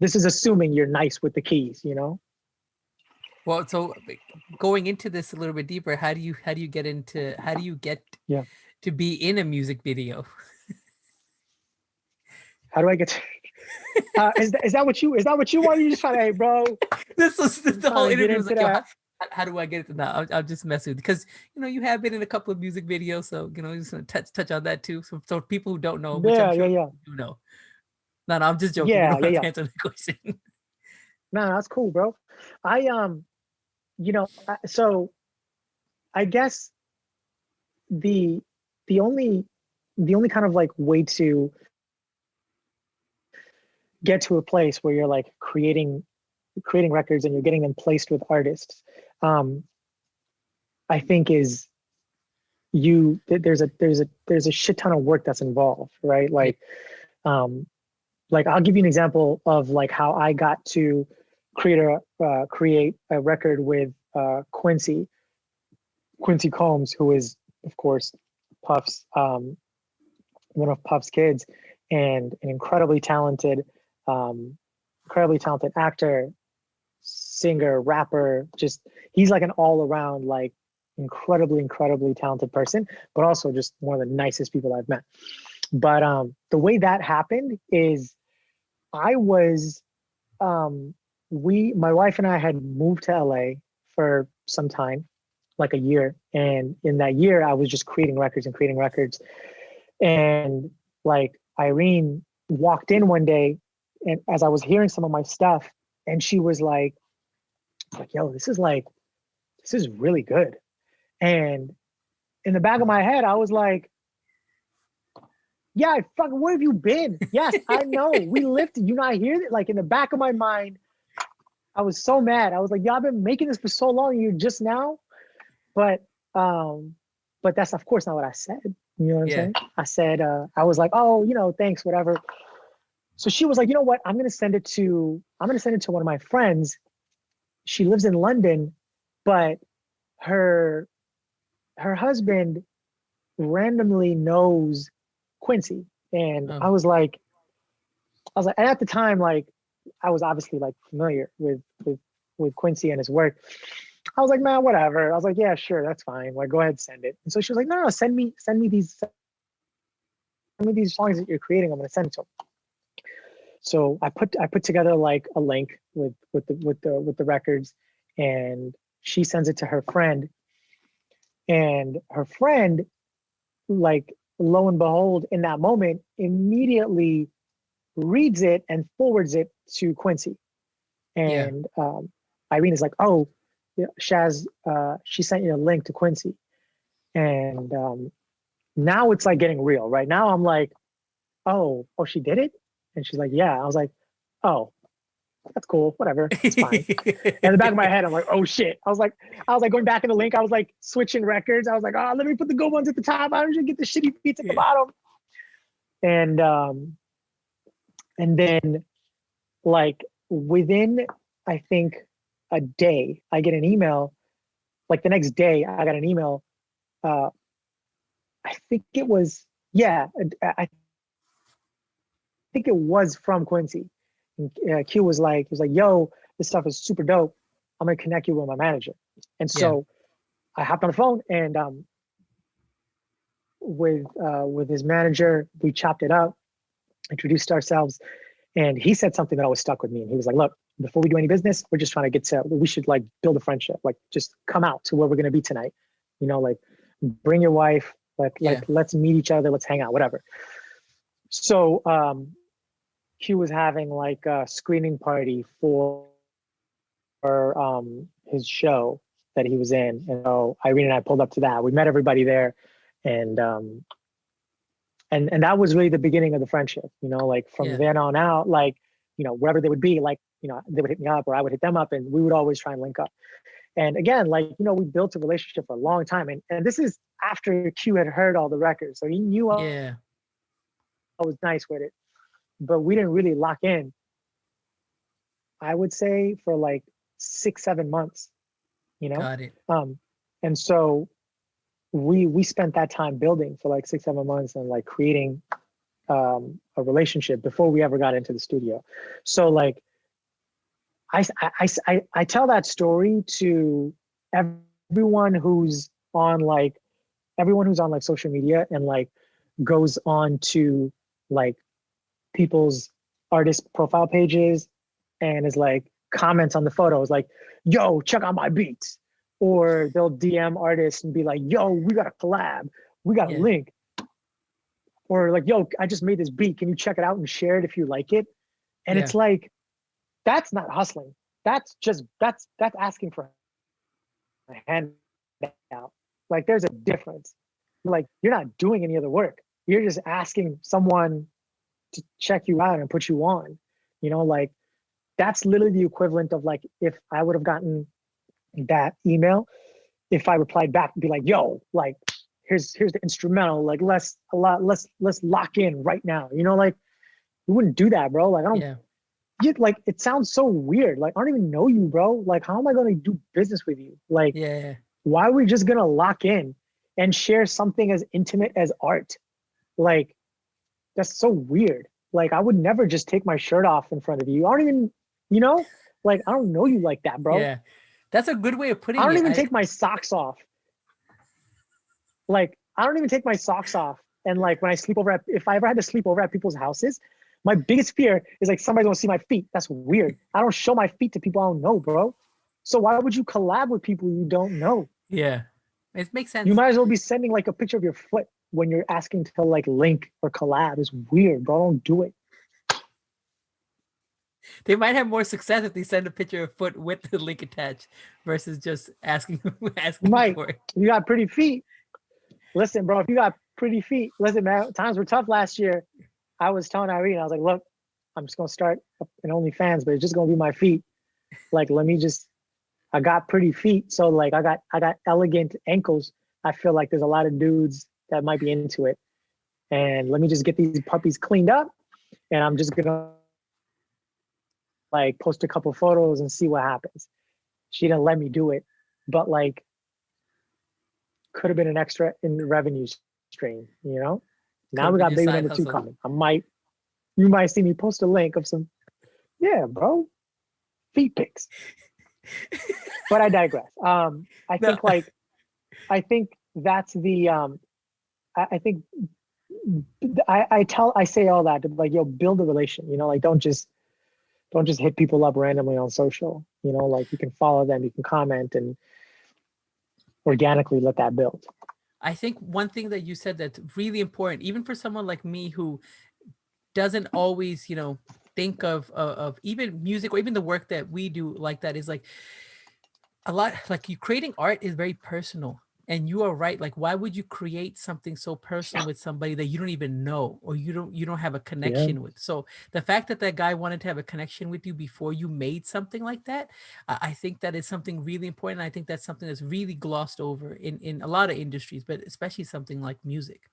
this is assuming you're nice with the keys, you know. Well, so going into this a little bit deeper, how do you get Yeah. to be in a music video? How do I get to, is that what you want? You just trying to, hey bro, This was the whole trying to get interview was into like, yo, that. how do I get it to that? I'll just mess with, because you know you have been in a couple of music videos, so you know just gonna touch on that too. So people who don't know, which I'm sure you do know. No, I'm just joking. You don't have to answer the question. No, that's cool, bro. I you know, so I guess the only kind of like way to get to a place where you're like creating records and you're getting them placed with artists, I think is there's a shit ton of work that's involved, right? Like I'll give you an example of like how I got to create a record with Quincy Combs, who is of course Puff's one of Puff's kids, and an incredibly talented actor, singer, rapper. Just he's like an all around like incredibly talented person, but also just one of the nicest people I've met. But the way that happened is I was my wife and I had moved to LA for some time, like a year, and in that year I was just creating records. And like Irene walked in one day, and as I was hearing some of my stuff, and she was like, yo, this is really good. And in the back of my head, I was like, yeah, fucking, where have you been? Yes, I know. We lifted, you not hear it? Like in the back of my mind, I was so mad. I was like, y'all been making this for so long, and you're just now. But that's of course not what I said. You know what I'm saying? I said, I was like, oh, you know, thanks, whatever. So she was like, you know what? I'm gonna send it to one of my friends. She lives in London, but her husband randomly knows Quincy. And I was like, and at the time, like, I was obviously like familiar with Quincy and his work. I was like, man, whatever. I was like, yeah, sure, that's fine. Like, go ahead, send it. And so she was like, no, send me these songs that you're creating. I'm gonna send it to him. So I put together like a link with the records, and she sends it to her friend. And her friend, like, lo and behold, in that moment, immediately reads it and forwards it to Quincy. And Irene is like, oh, yeah, Shaz, she sent you a link to Quincy. And now it's like getting real, right? Now I'm like, oh, she did it? And she's like, yeah. I was like, oh, that's cool, whatever, it's fine. In the back of my head, I'm like, oh shit. I was like going back in the link, I was like switching records. I was like, oh, let me put the good ones at the top. I usually get the shitty beats at the bottom. And then like within, I think, a day, I get an email. Like the next day, I got an email I think it was, yeah, I think it was from Quincy. And, Q was like, he was like, yo, this stuff is super dope. I'm gonna connect you with my manager. And so I hopped on the phone and with his manager, we chopped it up, introduced ourselves, and he said something that always stuck with me. And he was like, look, before we do any business, we're just trying to get to, we should like build a friendship, like just come out to where we're gonna be tonight. You know, like bring your wife, like let's meet each other, let's hang out, whatever. So Q was having like a screening party for his show that he was in. And so Irene and I pulled up to that. We met everybody there, and that was really the beginning of the friendship, you know, like from then on out, like, you know, wherever they would be, like, you know, they would hit me up or I would hit them up, and we would always try and link up. And again, like, you know, we built a relationship for a long time. And this is after Q had heard all the records. So he knew I was nice with it, but we didn't really lock in, I would say, for like 6-7 months, you know? Got it. And so we spent that time building for like 6-7 months and like creating a relationship before we ever got into the studio. So like I tell that story to everyone who's on like social media and like goes on to like people's artist profile pages and is like comments on the photos like, yo, check out my beats. Or they'll DM artists and be like, yo, we got a collab, we got a link. Or like, yo, I just made this beat, can you check it out and share it if you like it? And it's like, that's not hustling. That's just, that's asking for a handout. Like there's a difference. Like you're not doing any other work. You're just asking someone to check you out and put you on, you know, like that's literally the equivalent of like, if I would have gotten that email, if I replied back and be like, yo, like, here's the instrumental, like let's lock in right now. You know, like you wouldn't do that, bro. Like I don't like, it sounds so weird. Like I don't even know you, bro. Like how am I going to do business with you? Like, why are we just going to lock in and share something as intimate as art? Like, that's so weird. Like I would never just take my shirt off in front of you. I don't even, you know, like I don't know you like that, bro. Yeah, that's a good way of putting it. I don't even take my socks off. Like I don't even take my socks off. And like when I sleep over if I ever had to sleep over at people's houses, my biggest fear is like somebody's gonna see my feet. That's weird. I don't show my feet to people I don't know, bro. So why would you collab with people you don't know? Yeah, it makes sense. You might as well be sending like a picture of your foot when you're asking to like link or collab. It's weird, bro. Don't do it. They might have more success if they send a picture of foot with the link attached versus just asking for it. You got pretty feet. Listen, bro, if you got pretty feet, listen, man, times were tough last year. I was telling Irene, I was like, look, I'm just gonna start an OnlyFans, but it's just gonna be my feet. Like, I got pretty feet. So like I got elegant ankles. I feel like there's a lot of dudes that might be into it. And let me just get these puppies cleaned up. And I'm just gonna like post a couple photos and see what happens. She didn't let me do it, but like could have been an extra in the revenue stream, you know? Now we got baby number 2 coming. You might see me post a link of some, bro, feet pics. But I digress. I think that's the, I say all that to like, yo, build a relation, you know, like don't just hit people up randomly on social, you know, like you can follow them, you can comment and organically let that build. I think one thing that you said that's really important, even for someone like me who doesn't always, you know, think of even music or even the work that we do like that, is like a lot, like you creating art is very personal. And you are right. Like, why would you create something so personal with somebody that you don't even know, or you don't have a connection with? So the fact that that guy wanted to have a connection with you before you made something like that, I think that is something really important. I think that's something that's really glossed over in a lot of industries, but especially something like music.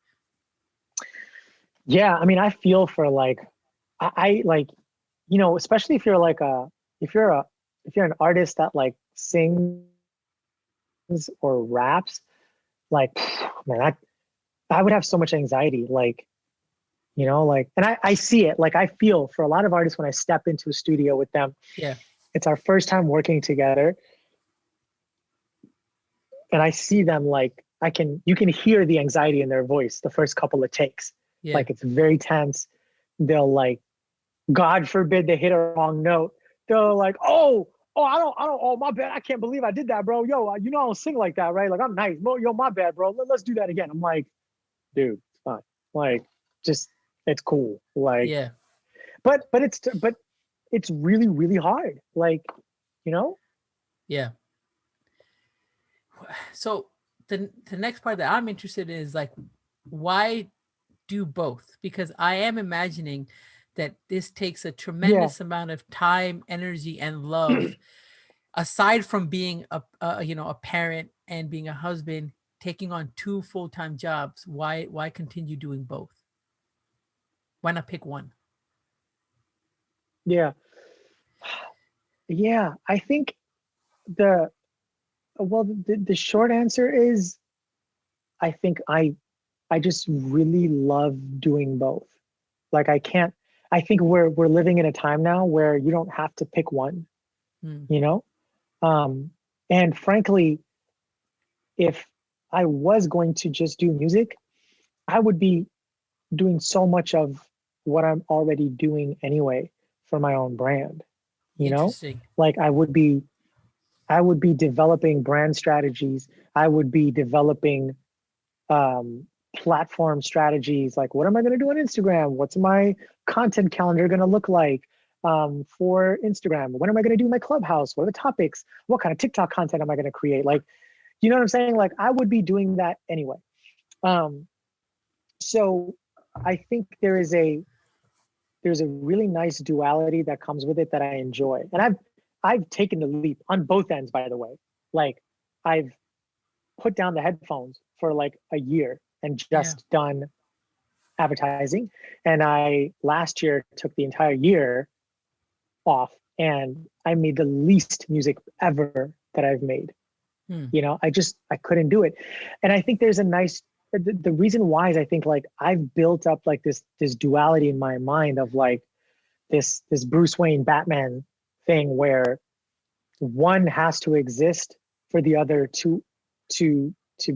Yeah, I mean, I feel for like, I like, you know, especially if you're like if you're an artist that like sings or raps, like, man, I would have so much anxiety, like, you know, like, and I see it, like I feel for a lot of artists when I step into a studio with them, Yeah. it's our first time working together. And I see them like, you can hear the anxiety in their voice the first couple of takes. Yeah. Like it's very tense. They'll like, God forbid they hit a wrong note. They're like, I don't, oh, my bad. I can't believe I did that, bro. Yo, you know, I don't sing like that, right? Like I'm nice. Yo, my bad, bro. Let's do that again. I'm like, dude, it's fine. Like, just, it's cool. Like, Yeah. but it's really, really hard. Like, you know? Yeah. So the next part that I'm interested in is like, why do both? Because I am imagining that this takes a Yeah. tremendous amount of time, energy, and love. Aside from being a parent and being a husband, taking on 2 full-time jobs, why continue doing both? Why not pick one? Yeah. Yeah. I think the, well, the short answer is I think I just really love doing both. Like I can't, I think we're living in a time now where you don't have to pick one, Mm, you know? Um, and frankly, if I was going to just do music, I would be doing so much of what I'm already doing anyway for my own brand, you know? interesting. Like I would be developing brand strategies. I would be developing platform strategies. Like, what am I going to do on Instagram? What's my content calendar going to look like for Instagram? When am I going to do my Clubhouse? What are the topics? What kind of TikTok content am I going to create? Like, you know what I'm saying? Like, I would be doing that anyway. Um, so I think there's a really nice duality that comes with it that I enjoy, and I've taken the leap on both ends, by the way. Like, I've put down the headphones for like a year and Yeah. just done advertising. And I last year took the entire year off and I made the least music ever that I've made. Hmm. You know, I couldn't do it. And I think there's a nice, the reason why is I think like I've built up like this duality in my mind of like this Bruce Wayne Batman thing where one has to exist for the other to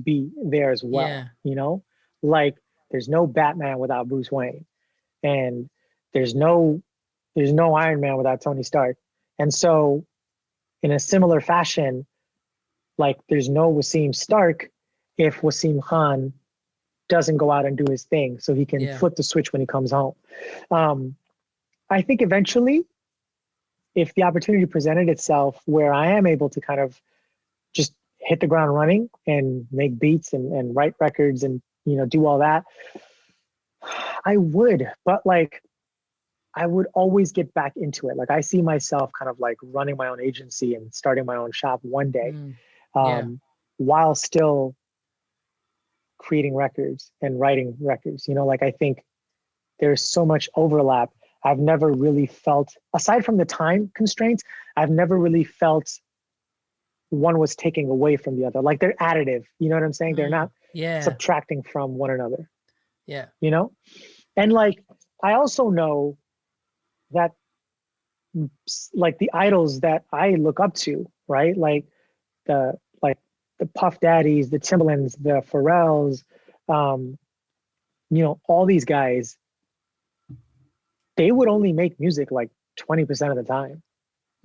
be there as Yeah. well, you know? Like there's no Batman without Bruce Wayne, and there's no Iron Man without Tony Stark. And so in a similar fashion, like there's no Waseem Stark if Waseem Khan doesn't go out and do his thing so he can Yeah. flip the switch when he comes home. um, I think eventually if the opportunity presented itself where I am able to kind of just hit the ground running and make beats and write records and, you know, do all that, I would. But like I would always get back into it. Like I see myself kind of like running my own agency and starting my own shop one day, Mm, yeah. um, while still creating records and writing records. You know, like I think there's so much overlap. I've never really felt, aside from the time constraints, I've never really felt one was taking away from the other. Like they're additive. You know what I'm saying? They're not Yeah. subtracting from one another, Yeah. you know? And like, I also know that like the idols that I look up to, right? The like the Puff Daddies, the Timbalands, the Pharrells, um, you know, all these guys, they would only make music like 20% of the time.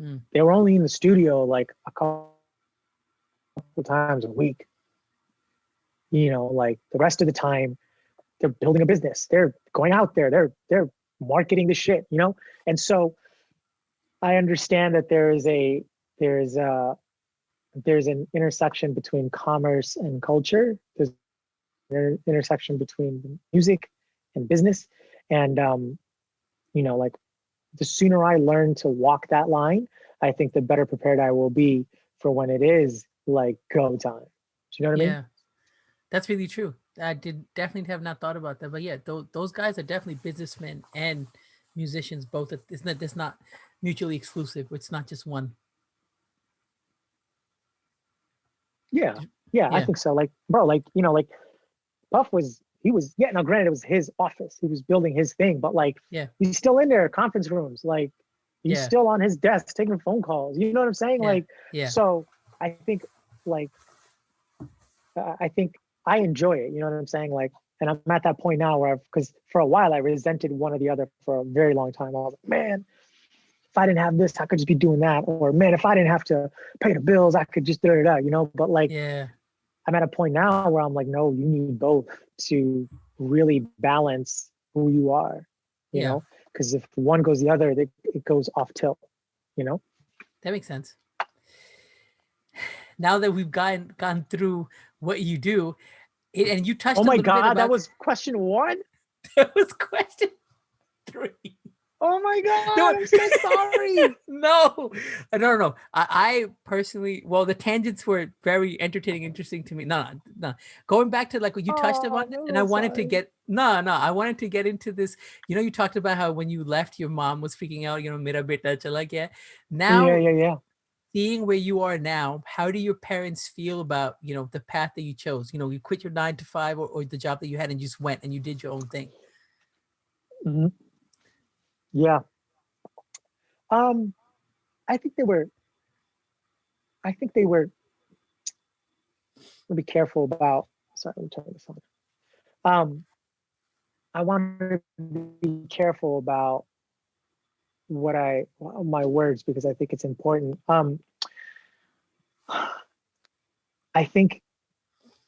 Mm, They were only in the studio like a couple times a week. You know, like the rest of the time, they're building a business. They're going out there. They're marketing the shit. You know, and so I understand that there's a there's an intersection between commerce and culture. There's an intersection between music and business, and you know, like the sooner I learn to walk that line, I think the better prepared I will be for when it is like go time. Do you know what I mean? yeah. That's really true. I did definitely have not thought about that, but yeah, those guys are definitely businessmen and musicians both. It's not mutually exclusive. It's not just one. Yeah, yeah, I Yeah. think so. Like, bro, like you know, like Puff was yeah, now granted, it was his office. He was building his thing, but like, Yeah. he's still in there, conference rooms. Like, he's Yeah. still on his desk taking phone calls. You know what I'm saying? Yeah. Like, Yeah. so I think like, I think I enjoy it. You know what I'm saying? Like, and I'm at that point now where because for a while I resented one or the other for a very long time. I was like, man, if I didn't have this, I could just be doing that. Or man, if I didn't have to pay the bills, I could just do it, you know? But like, Yeah. I'm at a point now where I'm like, no, you need both to really balance who you are, you Yeah. know? Because if one goes the other, it goes off tilt, you know? That makes sense. Now that we've gone through what you do, and you touched Oh a my little bit God, about that was question 1? that was question 3. Oh my God, No, I'm so sorry. no. I personally, well, the tangents were very entertaining, interesting to me. No. Going back to like what you touched Oh, upon, I'm and I so wanted to sorry. get I wanted to get into this. You know, you talked about how when you left, your mom was freaking out. You know, mera beta chala gaya. Now, Yeah. seeing where you are now, how do your parents feel about, you know, the path that you chose? You know, you quit your 9 to 5 or the job that you had and just went and you did your own thing. Mhm. Yeah. I think they were, be careful about, sorry, let me turn this on. I want to be careful about my words, because I think it's important.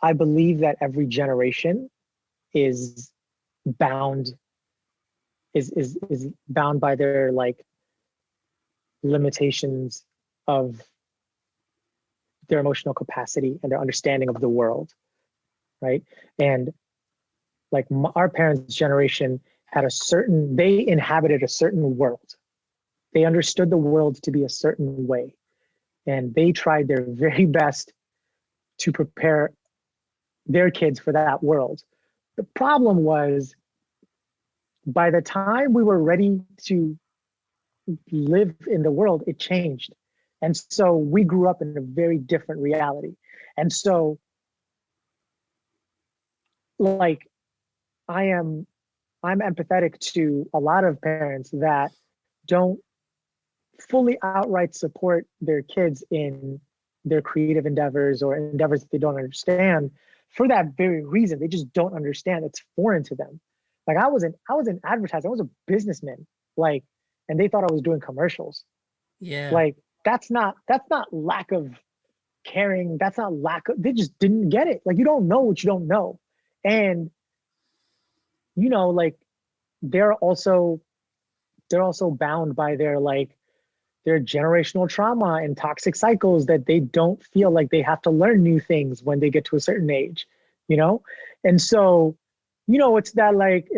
I believe that every generation is bound is bound by their like limitations of their emotional capacity and their understanding of the world, right? And like our parents' generation they inhabited a certain world. They understood the world to be a certain way, and they tried their very best to prepare their kids for that world. The problem was, by the time we were ready to live in the world, it changed. And so we grew up in a very different reality. And so, like, I'm empathetic to a lot of parents that don't fully outright support their kids in their creative endeavors or endeavors that they don't understand, for that very reason. They just don't understand. It's foreign to them. Like, I was in advertising. I was a businessman. Like, and they thought I was doing commercials. Yeah. Like, that's not lack of caring. That's not lack of, they just didn't get it. Like, you don't know what you don't know. And, you know, like, they're also bound by their generational trauma and toxic cycles, that they don't feel like they have to learn new things when they get to a certain age, you know? And so, you know, it's that like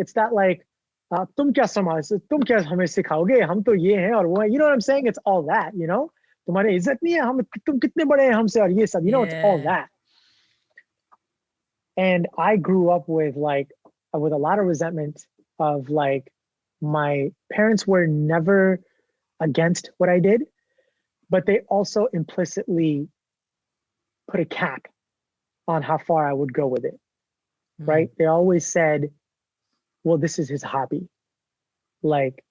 तुम क्या समाज तुम क्या हमें सिखाओगे, हम तो ये हैं और वो हैं, you know what I'm saying? It's all that, you know? तुम्हारे इज्जत नहीं है, तुम कितने बड़े हैं हमसे और ये सब, you know, it's all Yeah. that. And I grew up with a lot of resentment of like, my parents were never against what I did, but they also implicitly put a cap on how far I would go with it, right? They always said, well, this is his hobby. Like,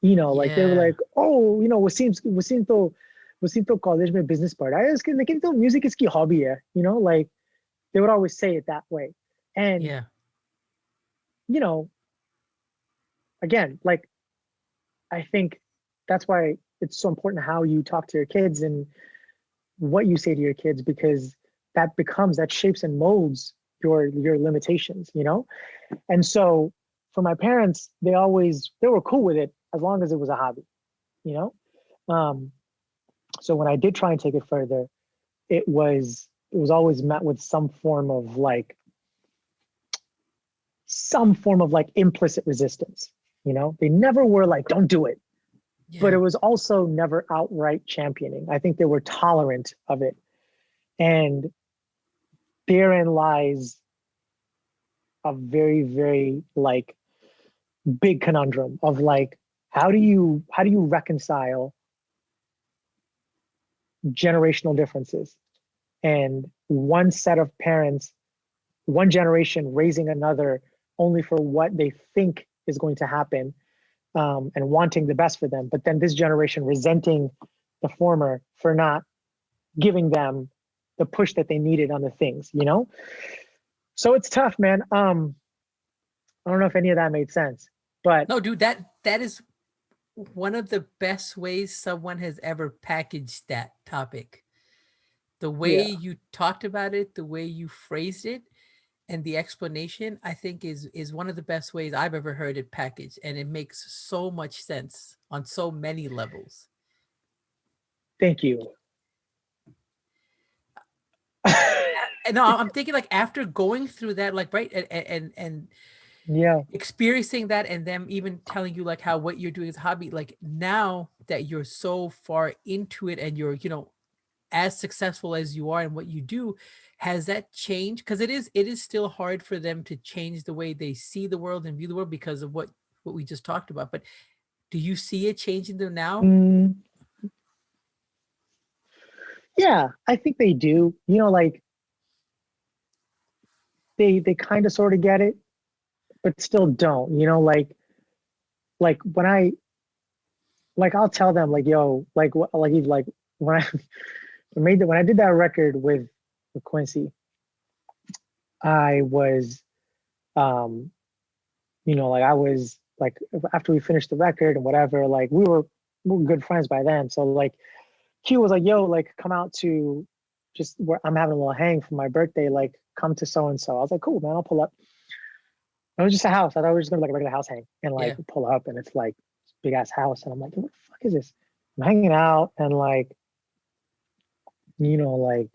you know, like they were Yeah. like, oh, you know, Waseem to college में business पढ़ा है, लेकिन तो music इसकी hobby है, you know, like they would always say it that way. And, Yeah. you know, again, like, I think that's why it's so important how you talk to your kids and what you say to your kids, because that shapes and molds your limitations, you know? And so for my parents, they were cool with it as long as it was a hobby, you know? So when I did try and take it further, it was always met with some form of implicit resistance, you know? They never were like, don't do it. Yeah. But it was also never outright championing. I think they were tolerant of it. And therein lies a very, very like big conundrum of like, how do you reconcile generational differences and one set of parents one generation raising another only for what they think is going to happen, and wanting the best for them, but then this generation resenting the former for not giving them the push that they needed on the things, you know? So it's tough, man. I don't know if any of that made sense, but No, dude, that is one of the best ways someone has ever packaged that topic. The way yeah, you talked about it, the way you phrased it, and the explanation, I think is one of the best ways I've ever heard it packaged, and it makes so much sense on so many levels. thank you. No, I'm thinking like after going through that, like right, and Yeah. experiencing that, and them even telling you like how what you're doing is a hobby, like now that you're so far into it and you're, you know, as successful as you are in what you do, has that changed? Because it is still hard for them to change the way they see the world and view the world because of what we just talked about. But do you see it changing them now? Mm, yeah, I think they do. You know, like they kind of sort of get it, but still don't. You know, like when I like I'll tell them like, yo, like when I when I did that record with Quincy, I was you know, like I was like after we finished the record and whatever, like we were good friends by then. So like Q was like, yo, like come out to just where I'm having a little hang for my birthday, like come to so and so. I was like, cool, man, I'll pull up. It was just a house. I thought we were just gonna like a regular house hang and like Yeah. pull up, and it's like big ass house. And I'm like, what the fuck is this? I'm hanging out and like, you know, like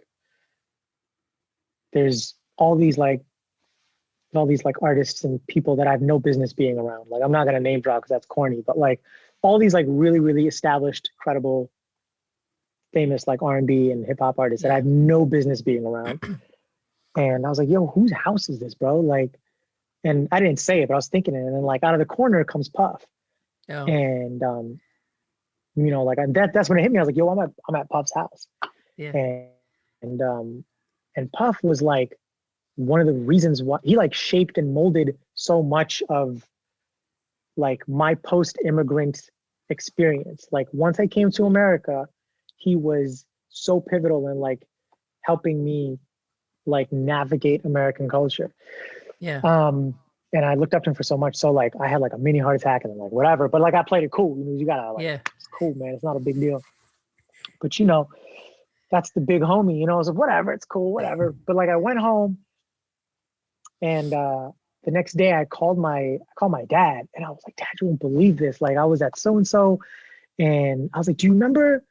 there's all these like artists and people that I have no business being around. Like I'm not gonna name drop because that's corny, but like all these like really, really established, credible, famous like R&B and hip hop artists that I Yeah. have no business being around. And I was like, yo, whose house is this, bro? Like, and I didn't say it, but I was thinking it. And then like out of the corner comes Puff. Oh, And you know, like that's when it hit me. I was like, yo, I'm at Puff's house. yeah. And and Puff was like one of the reasons why he like shaped and molded so much of like my post-immigrant experience. Like once I came to America, he was so pivotal in like helping me like navigate American culture. Yeah. And I looked up to him for so much. So like I had like a mini heart attack and like whatever, but like I played it cool. You know, you gotta like, Yeah. it's cool, man. It's not a big deal. But you know, that's the big homie, you know. I was like, whatever, it's cool, whatever. But like I went home and the next day I called my dad and I was like, Dad, you won't believe this. Like I was at so and so and I was like, do you remember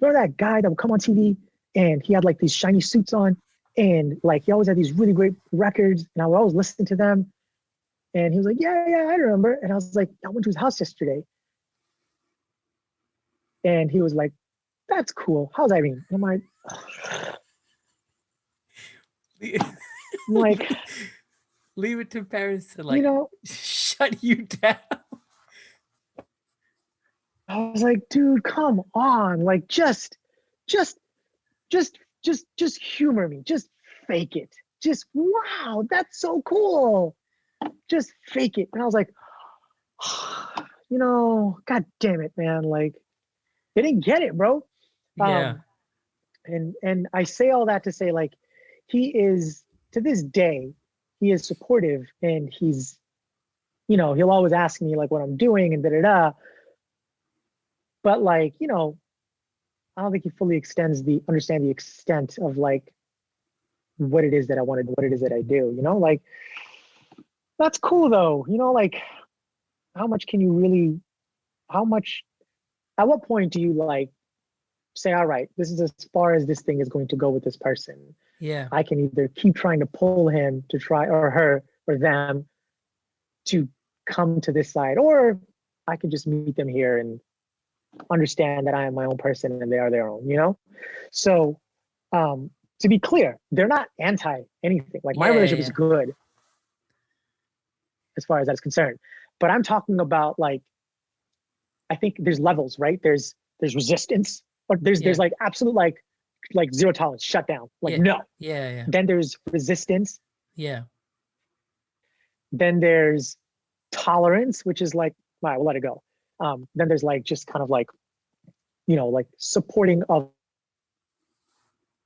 that guy that would come on TV and he had like these shiny suits on and like he always had these really great records and I would always listen to them. And he was like, yeah, I remember. And I was like, I went to his house yesterday. And he was like, that's cool. How's Irene? And I'm like, Leave it to parents to you like know, shut you down. I was like, dude, come on. Like, just humor me. Just fake it. Just, wow, that's so cool. Just fake it. And I was like, you know, God damn it, man. Like, they didn't get it, bro. Yeah. And I say all that to say, like, he is, to this day, he is supportive and he's, you know, he'll always ask me like what I'm doing and da-da-da. But like, you know, I don't think he fully understand the extent of like what it is that I want to do, what it is that I do, you know, like that's cool though. You know, like how much can you really, how much, at what point do you like say, all right, this is as far as this thing is going to go with this person. Yeah. I can either keep trying to pull him to try, or her or them to come to this side, or I can just meet them here and understand that I am my own person and they are their own, you know? So to be clear, they're not anti anything. Like my relationship is good as far as that's concerned. But I'm talking about like, I think there's levels, right? There's resistance, or there's like absolute like zero tolerance, shut down. Like no. Yeah. Then there's resistance. Yeah. Then there's tolerance, which is like, all right, we'll let it go. Then there's like just kind of like, like supporting of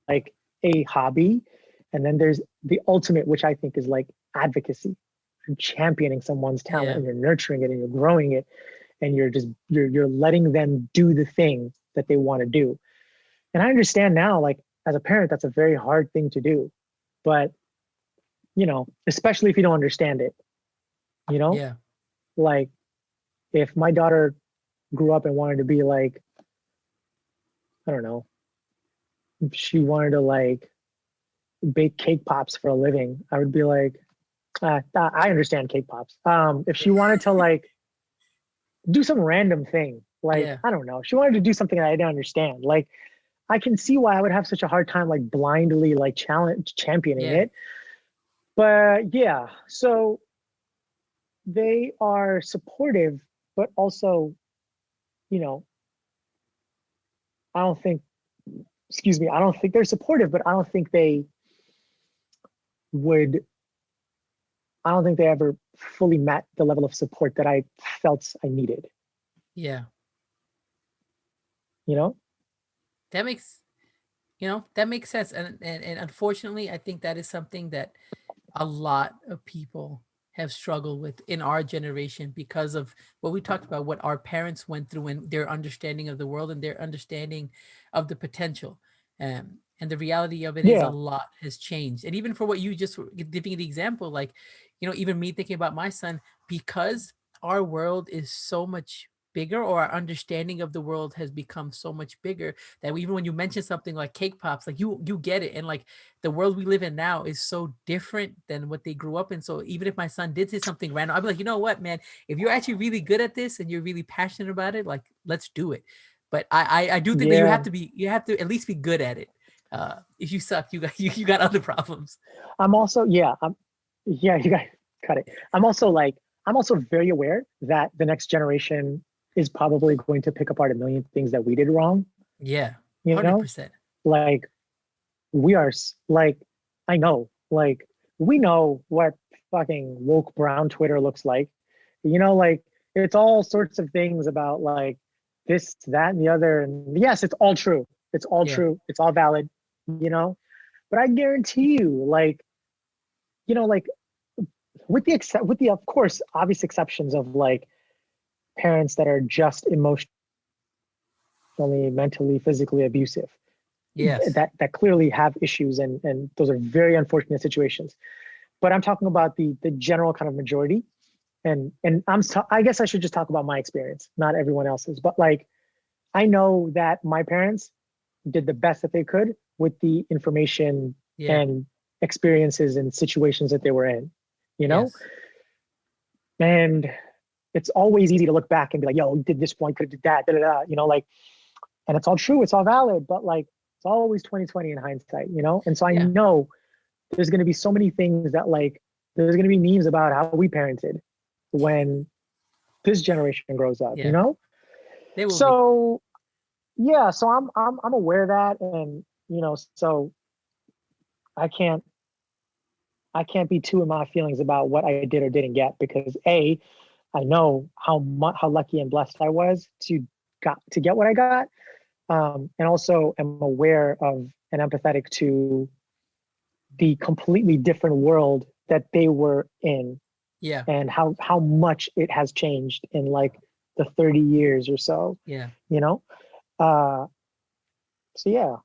like a hobby. And then there's the ultimate, which I think is like advocacy. You're championing someone's talent Yeah. and you're nurturing it and you're growing it and you're letting them do the thing that they want to do. And I understand now, like as a parent, that's a very hard thing to do. But, especially if you don't understand it, Yeah. like if my daughter grew up and wanted to be like, I don't know, if she wanted to like bake cake pops for a living, I would be like, I understand cake pops. If she wanted to like do some random thing, like, Yeah. I don't know, she wanted to do something that I didn't understand. Like, I can see why I would have such a hard time like blindly like championing Yeah. it. But yeah, so they are supportive, but also, I don't think, excuse me, I don't think they're supportive, but would, I don't think they ever fully met the level of support that I felt I needed, Yeah. you know? That makes, that makes sense. And unfortunately, I think that is something that a lot of people have struggled with in our generation because of what we talked about, what our parents went through and their understanding of the world and their understanding of the potential. And the reality of it is a Yeah, lot has changed. And even for what you just were giving the example, like, even me thinking about my son, because our world is so much bigger, or our understanding of the world has become so much bigger, that even when you mention something like cake pops, like you get it. And like the world we live in now is so different than what they grew up in. So even if my son did say something random, I'd be like, you know what, man, if you're actually really good at this and you're really passionate about it, like let's do it. But I do think that yeah. you have to at least be good at it. If you suck, you got you got other problems. I'm also, yeah, you got cut it. I'm also very aware that the next generation is probably going to pick apart a million things that we did wrong. Yeah, You know, 100%. like we are like, I know, like we know what fucking woke brown Twitter looks like. Like it's all sorts of things about like this, that, and the other. And yes, it's all true. It's all Yeah, true. It's all valid, you know? But I guarantee you, like with the of course obvious exceptions of like parents that are just emotionally, mentally, physically abusive, yes, that clearly have issues, and those are very unfortunate situations. But I'm talking about the general kind of majority, and I guess I should just talk about my experience, not everyone else's. But like I know that my parents did the best that they could with the information yeah, and experiences and situations that they were in, you know? yes, And it's always easy to look back and be like, yo, you did this one, could have did that, da, da, da, like, and it's all true, it's all valid, but like, it's always 2020 in hindsight, And so I yeah, know there's going to be so many things that like, there's going to be memes about how we parented when this generation grows up, yeah. They will be. So yeah, so I'm aware of that, and so I can't I can't be too in my feelings about what I did or didn't get, because I know how lucky and blessed I was to get what I got, and also am aware of and empathetic to the completely different world that they were in, Yeah, and how much it has changed in like the 30 years or so, yeah. you know. Uh, so yeah,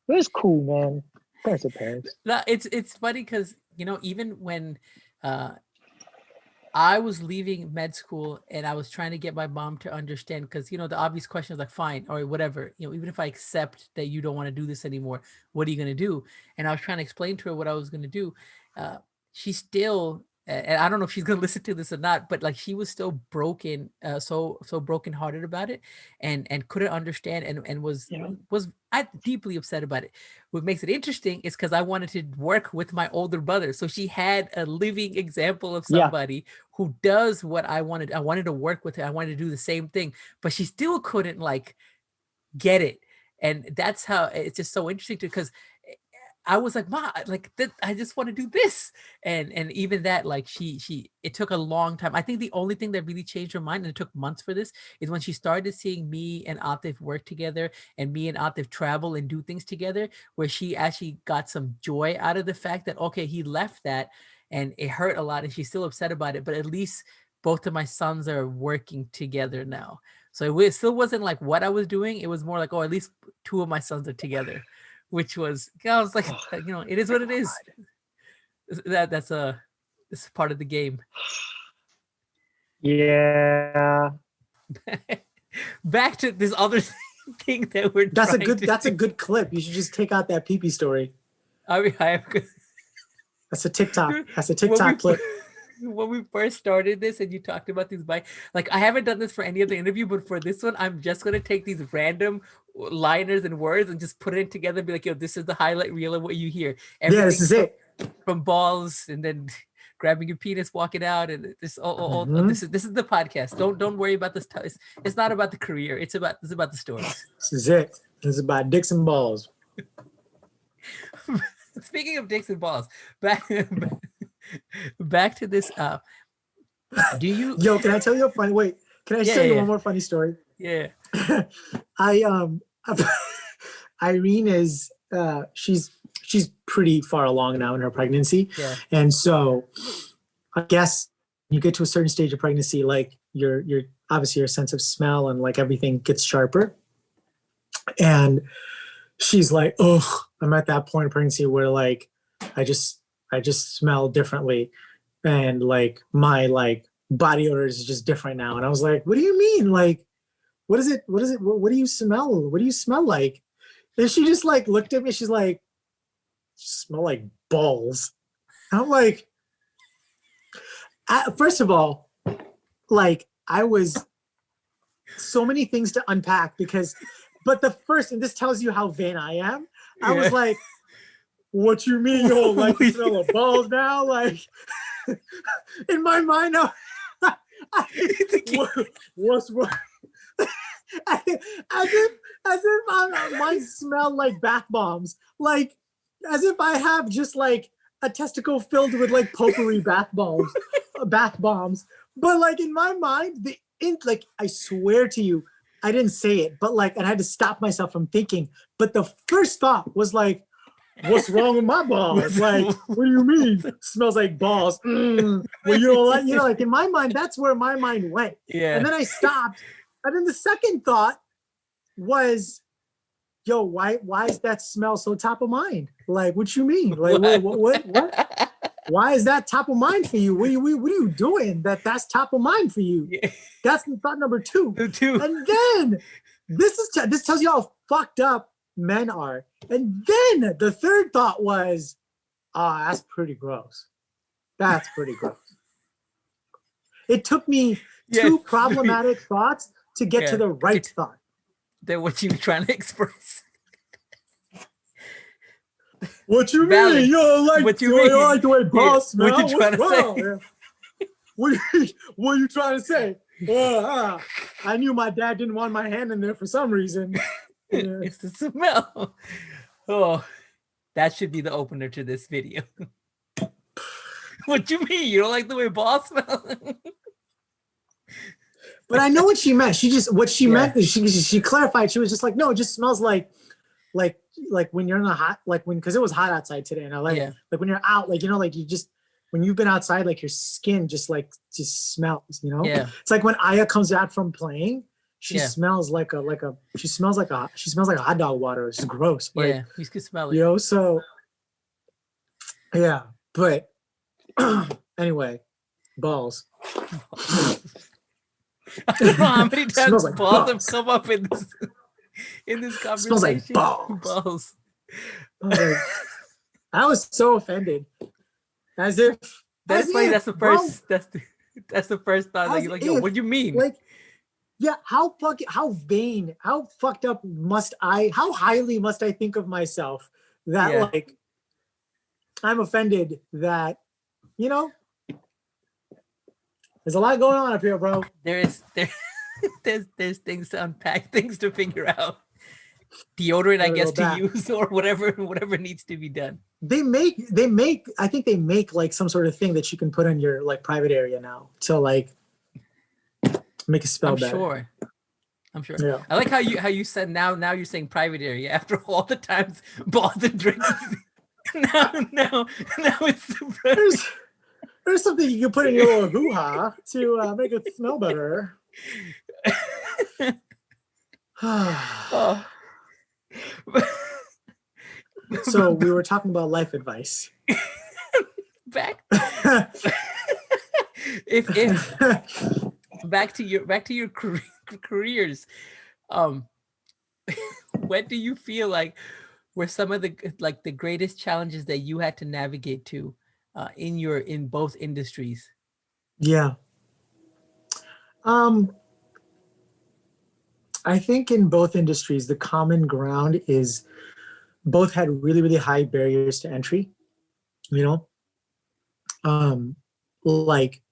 it was cool, man. Parents are parents. No, it's funny because even when uh I was leaving med school and I was trying to get my mom to understand, because the obvious question is like, fine, or whatever, even if I accept that you don't want to do this anymore, what are you going to do? And I was trying to explain to her what I was going to do. Uh, she still, and I don't know if she's going to listen to this or not, but like she was still broken, so brokenhearted about it, and couldn't understand, and was I deeply upset about it. What makes it interesting is because I wanted to work with my older brother, so she had a living example of Yeah, somebody who does what I wanted. I wanted to work with her. I wanted to do the same thing, but she still couldn't like get it. And that's how it's just so interesting, because I was like, Ma, like I just want to do this. And even that, like it took a long time. I think the only thing that really changed her mind, and it took months for this, is when she started seeing me and Atif work together and me and Atif travel and do things together, where she actually got some joy out of the fact that, okay, he left that and it hurt a lot and she's still upset about it, but at least both of my sons are working together now. So it still wasn't like what I was doing. It was more like, oh, at least two of my sons are together. Which was, I was like, it is what it is. That's part of the game. Yeah. Back to this other thing that we're. That's a good clip. You should just take out that pee-pee story. I mean, That's a TikTok. That's a TikTok clip. When we first started this and you talked about these bikes, like I haven't done this for any other interview, but for this one, I'm just going to take these random liners and words and just put it together and be like, yo, this is the highlight reel of what you hear. Yeah, this is it. From balls and then grabbing your penis, walking out, and this this is the podcast. Don't worry about this. It's not about the career. It's about the stories. This is it. This is about dicks and balls. Speaking of dicks and balls, back to this. Do you? Yo, can I tell you a funny? Wait, can I tell you one more funny story? Yeah. Irene is she's pretty far along now in her pregnancy, and so I guess you get to a certain stage of pregnancy, like your obviously your sense of smell and like everything gets sharper, and she's like, oh, I'm at that point of pregnancy where like I just smell differently, and like my like body odor is just different now. And I was like, what do you mean? Like, what is it? What do you smell? What do you smell like? And she just like looked at me. She's like, smell like balls. And I'm like, first of all, like I was so many things to unpack but the first, and this tells you how vain I am. I was like, what you mean? You don't like the smell of balls now? Like in my mind, what's wrong? as if mine smell like bath bombs, like as if I have just like a testicle filled with like potpourri bath bombs. But like in my mind, like I swear to you, I didn't say it, but like, and I had to stop myself from thinking. But the first thought was like, what's wrong with my balls? Like, what do you mean? Smells like balls. Well, like in my mind, that's where my mind went. Yeah. And then I stopped. And then the second thought was, yo, why is that smell so top of mind? Like, what you mean? Like, what? Why is that top of mind for you? What are you doing that's top of mind for you? Yeah. That's thought number two. And then this tells you how fucked up men are. And then the third thought was, that's pretty gross. That's pretty gross. It took me two problematic thoughts to get to the right thought. That what you were trying to express. What you mean? You don't like the way balls smell? What you trying to say? What are you trying to say? I knew my dad didn't want my hand in there for some reason. Yeah. It's the smell. Oh, that should be the opener to this video. What you mean? You don't like the way balls smell? But I know what she meant. Meant is she clarified. She was just like, no, it just smells like when you're in the hot, because it was hot outside today, and I like when you're out, like like you just when you've been outside, like your skin just smells, Yeah. It's like when Aya comes out from playing, she smells like a hot dog water. It's just gross. Like, you can smell it. So yeah, but anyway, balls. I don't know how many times like balls have come up in this conversation. Smells like balls. I was so offended. As if that's funny. That's the first. That's the first thought. Like, yo, what do you mean? Like, yeah, how vain, how fucked up how highly must I think of myself that like I'm offended that there's a lot going on up here, bro. There's things to unpack, things to figure out. deodorant, I Gotta guess, go to back. use or whatever needs to be done. They make, I think they make like some sort of thing that you can put in your like private area now to like make it spell better. I'm sure. Yeah. I like how you said now you're saying private area after all the times balls and drinks. now it's There's something you can put in your little hoo-ha to make it smell better. oh. So we were talking about life advice. Back if back to your careers, what do you feel like were some of the greatest challenges that you had to navigate to in both industries? Yeah. I think in both industries, the common ground is both had really, really high barriers to entry, you know? Like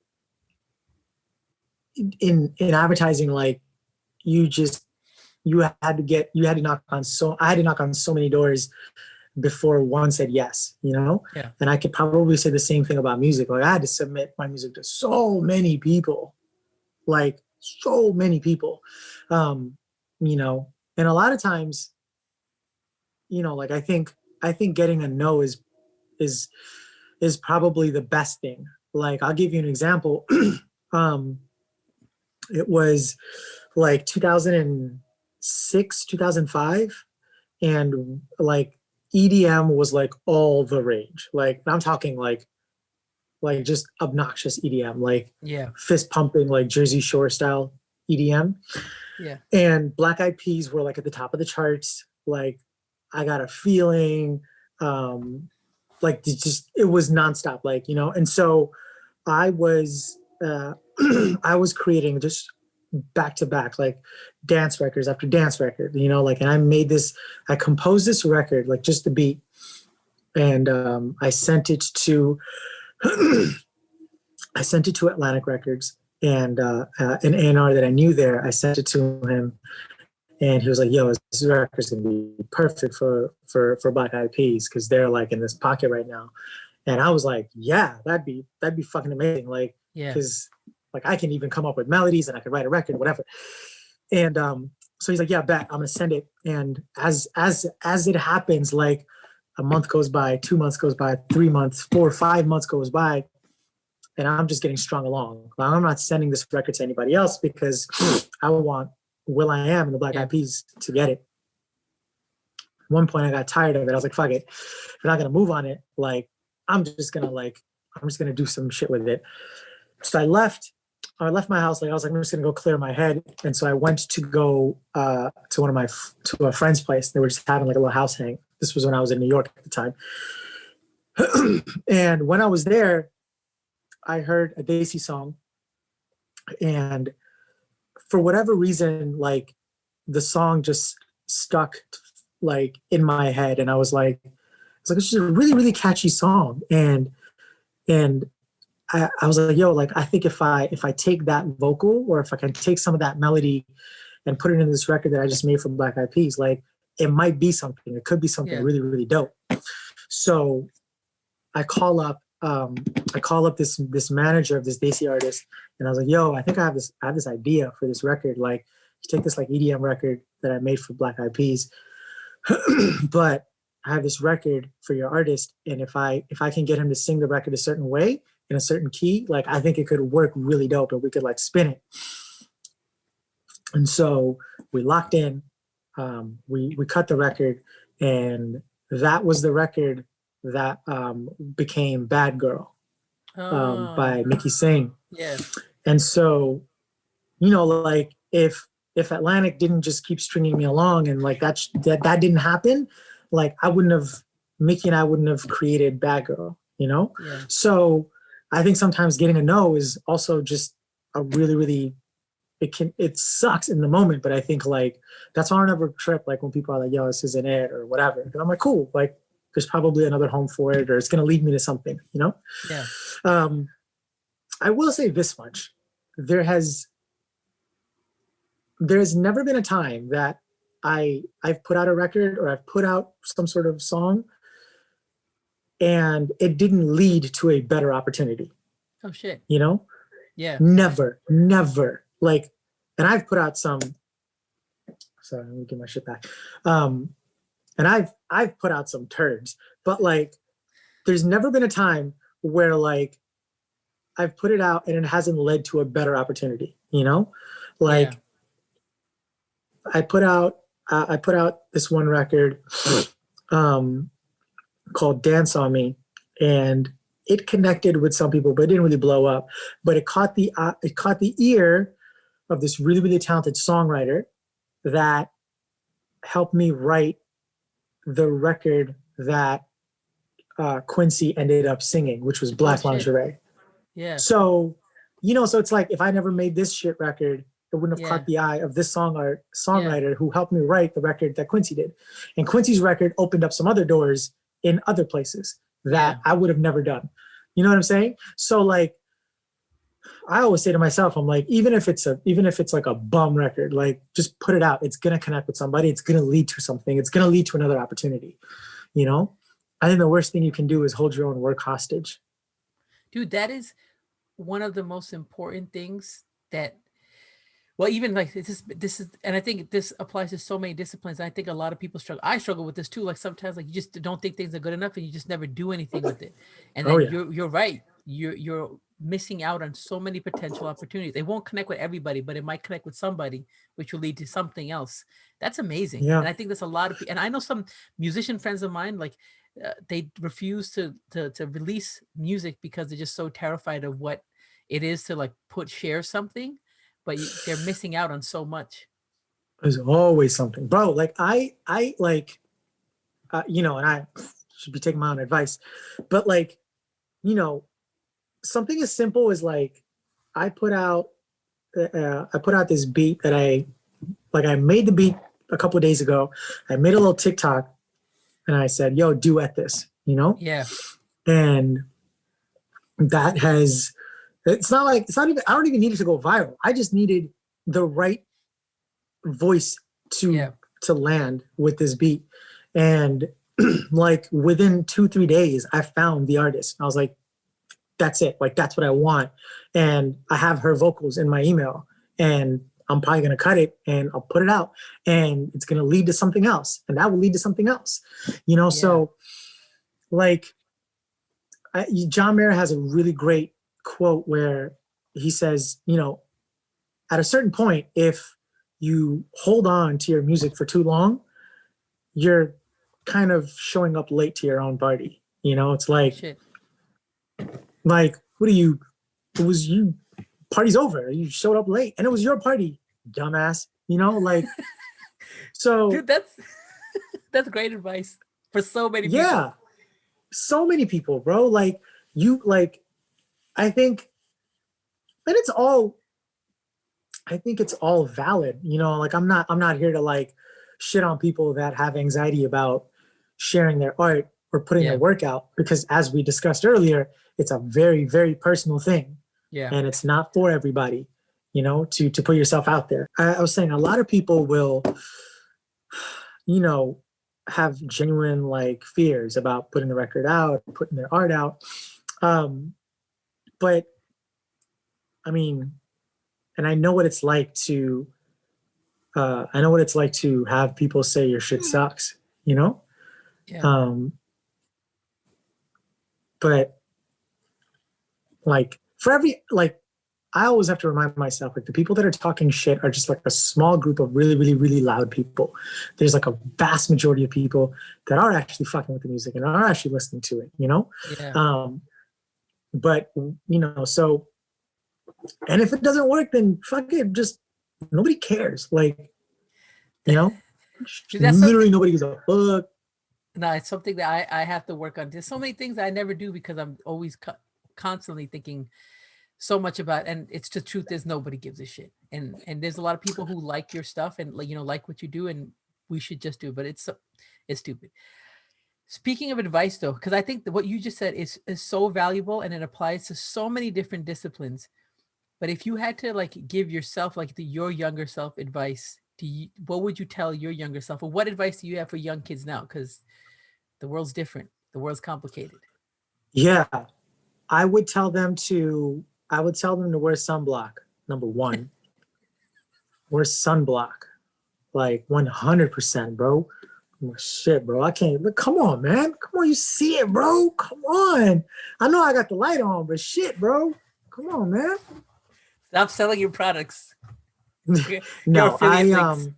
in advertising, like you had to knock on I had to knock on so many doors before one said yes, you know? Yeah. And I could probably say the same thing about music. Like I had to submit my music to so many people, like so many people, you know? And a lot of times, you know, like I think getting a no is probably the best thing. Like I'll give you an example. It was like 2006, 2005, and like EDM was like all the rage. Like I'm talking like just obnoxious EDM, like fist pumping, like Jersey Shore style EDM. Yeah. And Black Eyed Peas were like at the top of the charts. Like I Got a Feeling, like it was nonstop, like, you know. And so I was I was creating just back to back, like dance records after dance record, you know, like, and I composed this record, like just the beat, and I sent it to Atlantic Records, and an A&R that I knew there. I sent it to him, and he was like, "Yo, this record's gonna be perfect for Black Eyed Peas because they're like in this pocket right now." And I was like, "Yeah, that'd be fucking amazing." Like, because like I can even come up with melodies and I could write a record, whatever. And so he's like, "Yeah, bet, I'm gonna send it." And as it happens, like a month goes by, 2 months goes by, 3 months, 4 or 5 months goes by, and I'm just getting strung along. I'm not sending this record to anybody else because I want will.i.am and the Black Eyed Peas to get it. At one point I got tired of it. I was like, fuck it. If you're not gonna move on it, like I'm just gonna do some shit with it. So I left my house. Like I was like, I'm just gonna go clear my head. And so I went to go to a friend's place. They were just having like a little house hang. This was when I was in New York at the time. And when I was there, I heard a Desi song, and for whatever reason, like the song just stuck like in my head, and I was like, this is a really, really catchy song, and I was like, yo, like I think if I take that vocal, or if I can take some of that melody and put it in this record that I just made for Black Eyed Peas, like it might be something. It could be something really, really dope. So I call up this manager of this Desi artist, and I was like, yo, I think I have this idea for this record. Like, you take this like EDM record that I made for Black Eyed Peas, but I have this record for your artist, and if I can get him to sing the record a certain way in a certain key, like I think it could work really dope, and we could like spin it. And so we locked in, we cut the record, and that was the record that became Bad Girl by Mickey Singh. Yes. And so, you know, like if Atlantic didn't just keep stringing me along, and like that didn't happen, like Mickey and I wouldn't have created Bad Girl, you know? Yeah. So I think sometimes getting a no is also just a really, really, it sucks in the moment, but I think like that's on another trip, like when people are like, yo, this isn't it or whatever. And I'm like, cool, like there's probably another home for it, or it's gonna lead me to something, you know? Yeah. I will say this much. There's never been a time that I've put out a record or I've put out some sort of song and it didn't lead to a better opportunity. Oh shit. You know? Yeah. Never. Like, and I've put out some, sorry, let me get my shit back. And I've put out some turds, but like, there's never been a time where like I've put it out and it hasn't led to a better opportunity, you know? Like Yeah. I put out this one record called Dance on Me, and it connected with some people, but it didn't really blow up. But it caught the ear of this really, really talented songwriter that helped me write the record that Quincy ended up singing, which was Black Lingerie. Yeah. So, you know, so it's like if I never made this shit record, it wouldn't have caught the eye of this songwriter who helped me write the record that Quincy did. And Quincy's record opened up some other doors in other places that I would have never done. You know what I'm saying? So like, I always say to myself, I'm like, even if it's like a bum record, like just put it out. It's going to connect with somebody. It's going to lead to something. It's going to lead to another opportunity. You know, I think the worst thing you can do is hold your own work hostage. Dude, that is one of the most important things that, well, even like this is, and I think this applies to so many disciplines. I think a lot of people struggle. I struggle with this too. Like sometimes like you just don't think things are good enough and you just never do anything with it. And then you're right. You're missing out on so many potential opportunities. They won't connect with everybody, but it might connect with somebody, which will lead to something else. That's amazing. Yeah. And I think there's a lot of, and I know some musician friends of mine, like they refuse to release music because they're just so terrified of what it is to like share something, but they're missing out on so much. There's always something, bro. Like I like, you know, and I should be taking my own advice, but like, you know, something as simple as like, I put out this beat that I made the beat a couple of days ago. I made a little TikTok and I said, yo, duet this, you know? Yeah. And that has, I don't even need it to go viral. I just needed the right voice to land with this beat. And like within 2-3 days, I found the artist. I was like, that's it. Like, that's what I want. And I have her vocals in my email and I'm probably going to cut it and I'll put it out and it's going to lead to something else. And that will lead to something else, you know? So like John Mayer has a really great quote where he says, you know, at a certain point, if you hold on to your music for too long, you're kind of showing up late to your own party. You know, it's like, like, it was you, party's over. You showed up late and it was your party, dumbass, you know, like, so. Dude, that's great advice for so many people. Yeah, so many people, bro. Like I think it's all valid, you know, like I'm not here to like shit on people that have anxiety about sharing their art or putting their work out, because as we discussed earlier, it's a very, very personal thing. Yeah. And it's not for everybody, you know, to put yourself out there. I was saying a lot of people will, you know, have genuine like fears about putting the record out, putting their art out. But I mean, and I know what it's like to have people say your shit sucks, you know? Yeah. But like I always have to remind myself, like the people that are talking shit are just like a small group of really, really, really loud people. There's like a vast majority of people that are actually fucking with the music and are actually listening to it, you know? Yeah. But you know, so, and if it doesn't work, then fuck it, just nobody cares. Like, you know, literally nobody gives a fuck. No, it's something that I have to work on. There's so many things that I never do because I'm always constantly thinking so much about, and it's the truth is nobody gives a shit. And there's a lot of people who like your stuff and like, you know, like what you do, and we should just do it, but it's stupid. Speaking of advice though, because I think that what you just said is so valuable and it applies to so many different disciplines. But if you had to like give yourself, like your younger self advice what would you tell your younger self, or what advice do you have for young kids now? Because the world's different. The world's complicated. Yeah, I would tell them to wear sunblock. Number one, wear sunblock, like 100%, bro. Oh, shit, bro. I can't. Look, come on, man. Come on, you see it, bro. Come on. I know I got the light on, but shit, bro. Come on, man. Stop selling your products. Your No, affiliate links.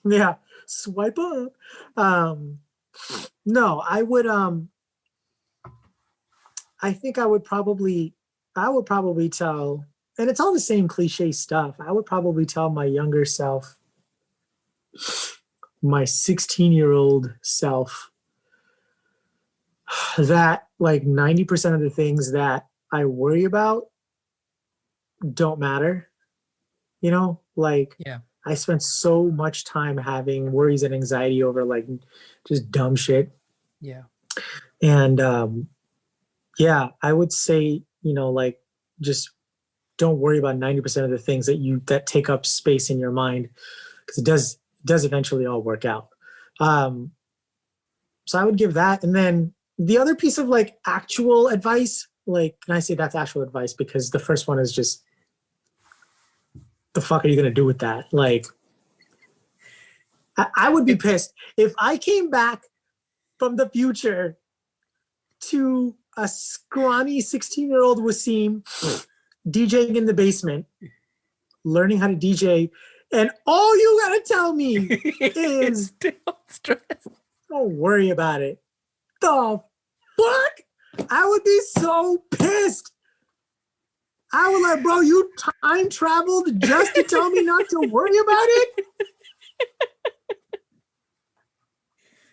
yeah, swipe up. No, I would I think I would probably tell, and it's all the same cliche stuff. I would probably tell my younger self, my 16-year-old self, that like 90% of the things that I worry about don't matter. You know, like Yeah. I spent so much time having worries and anxiety over like just dumb shit. Yeah. And yeah, I would say, you know, like just don't worry about 90% of the things that take up space in your mind, because it does eventually all work out. So I would give that. And then the other piece of like actual advice, like, and I say that's actual advice because the first one is just, the fuck are you gonna do with that? Like, I would be pissed if I came back from the future to a scrawny 16-year-old Waseem DJing in the basement, learning how to DJ, and all you gotta tell me is don't worry about it. The fuck? I would be so pissed. I was like, bro, you time traveled just to tell me not to worry about it?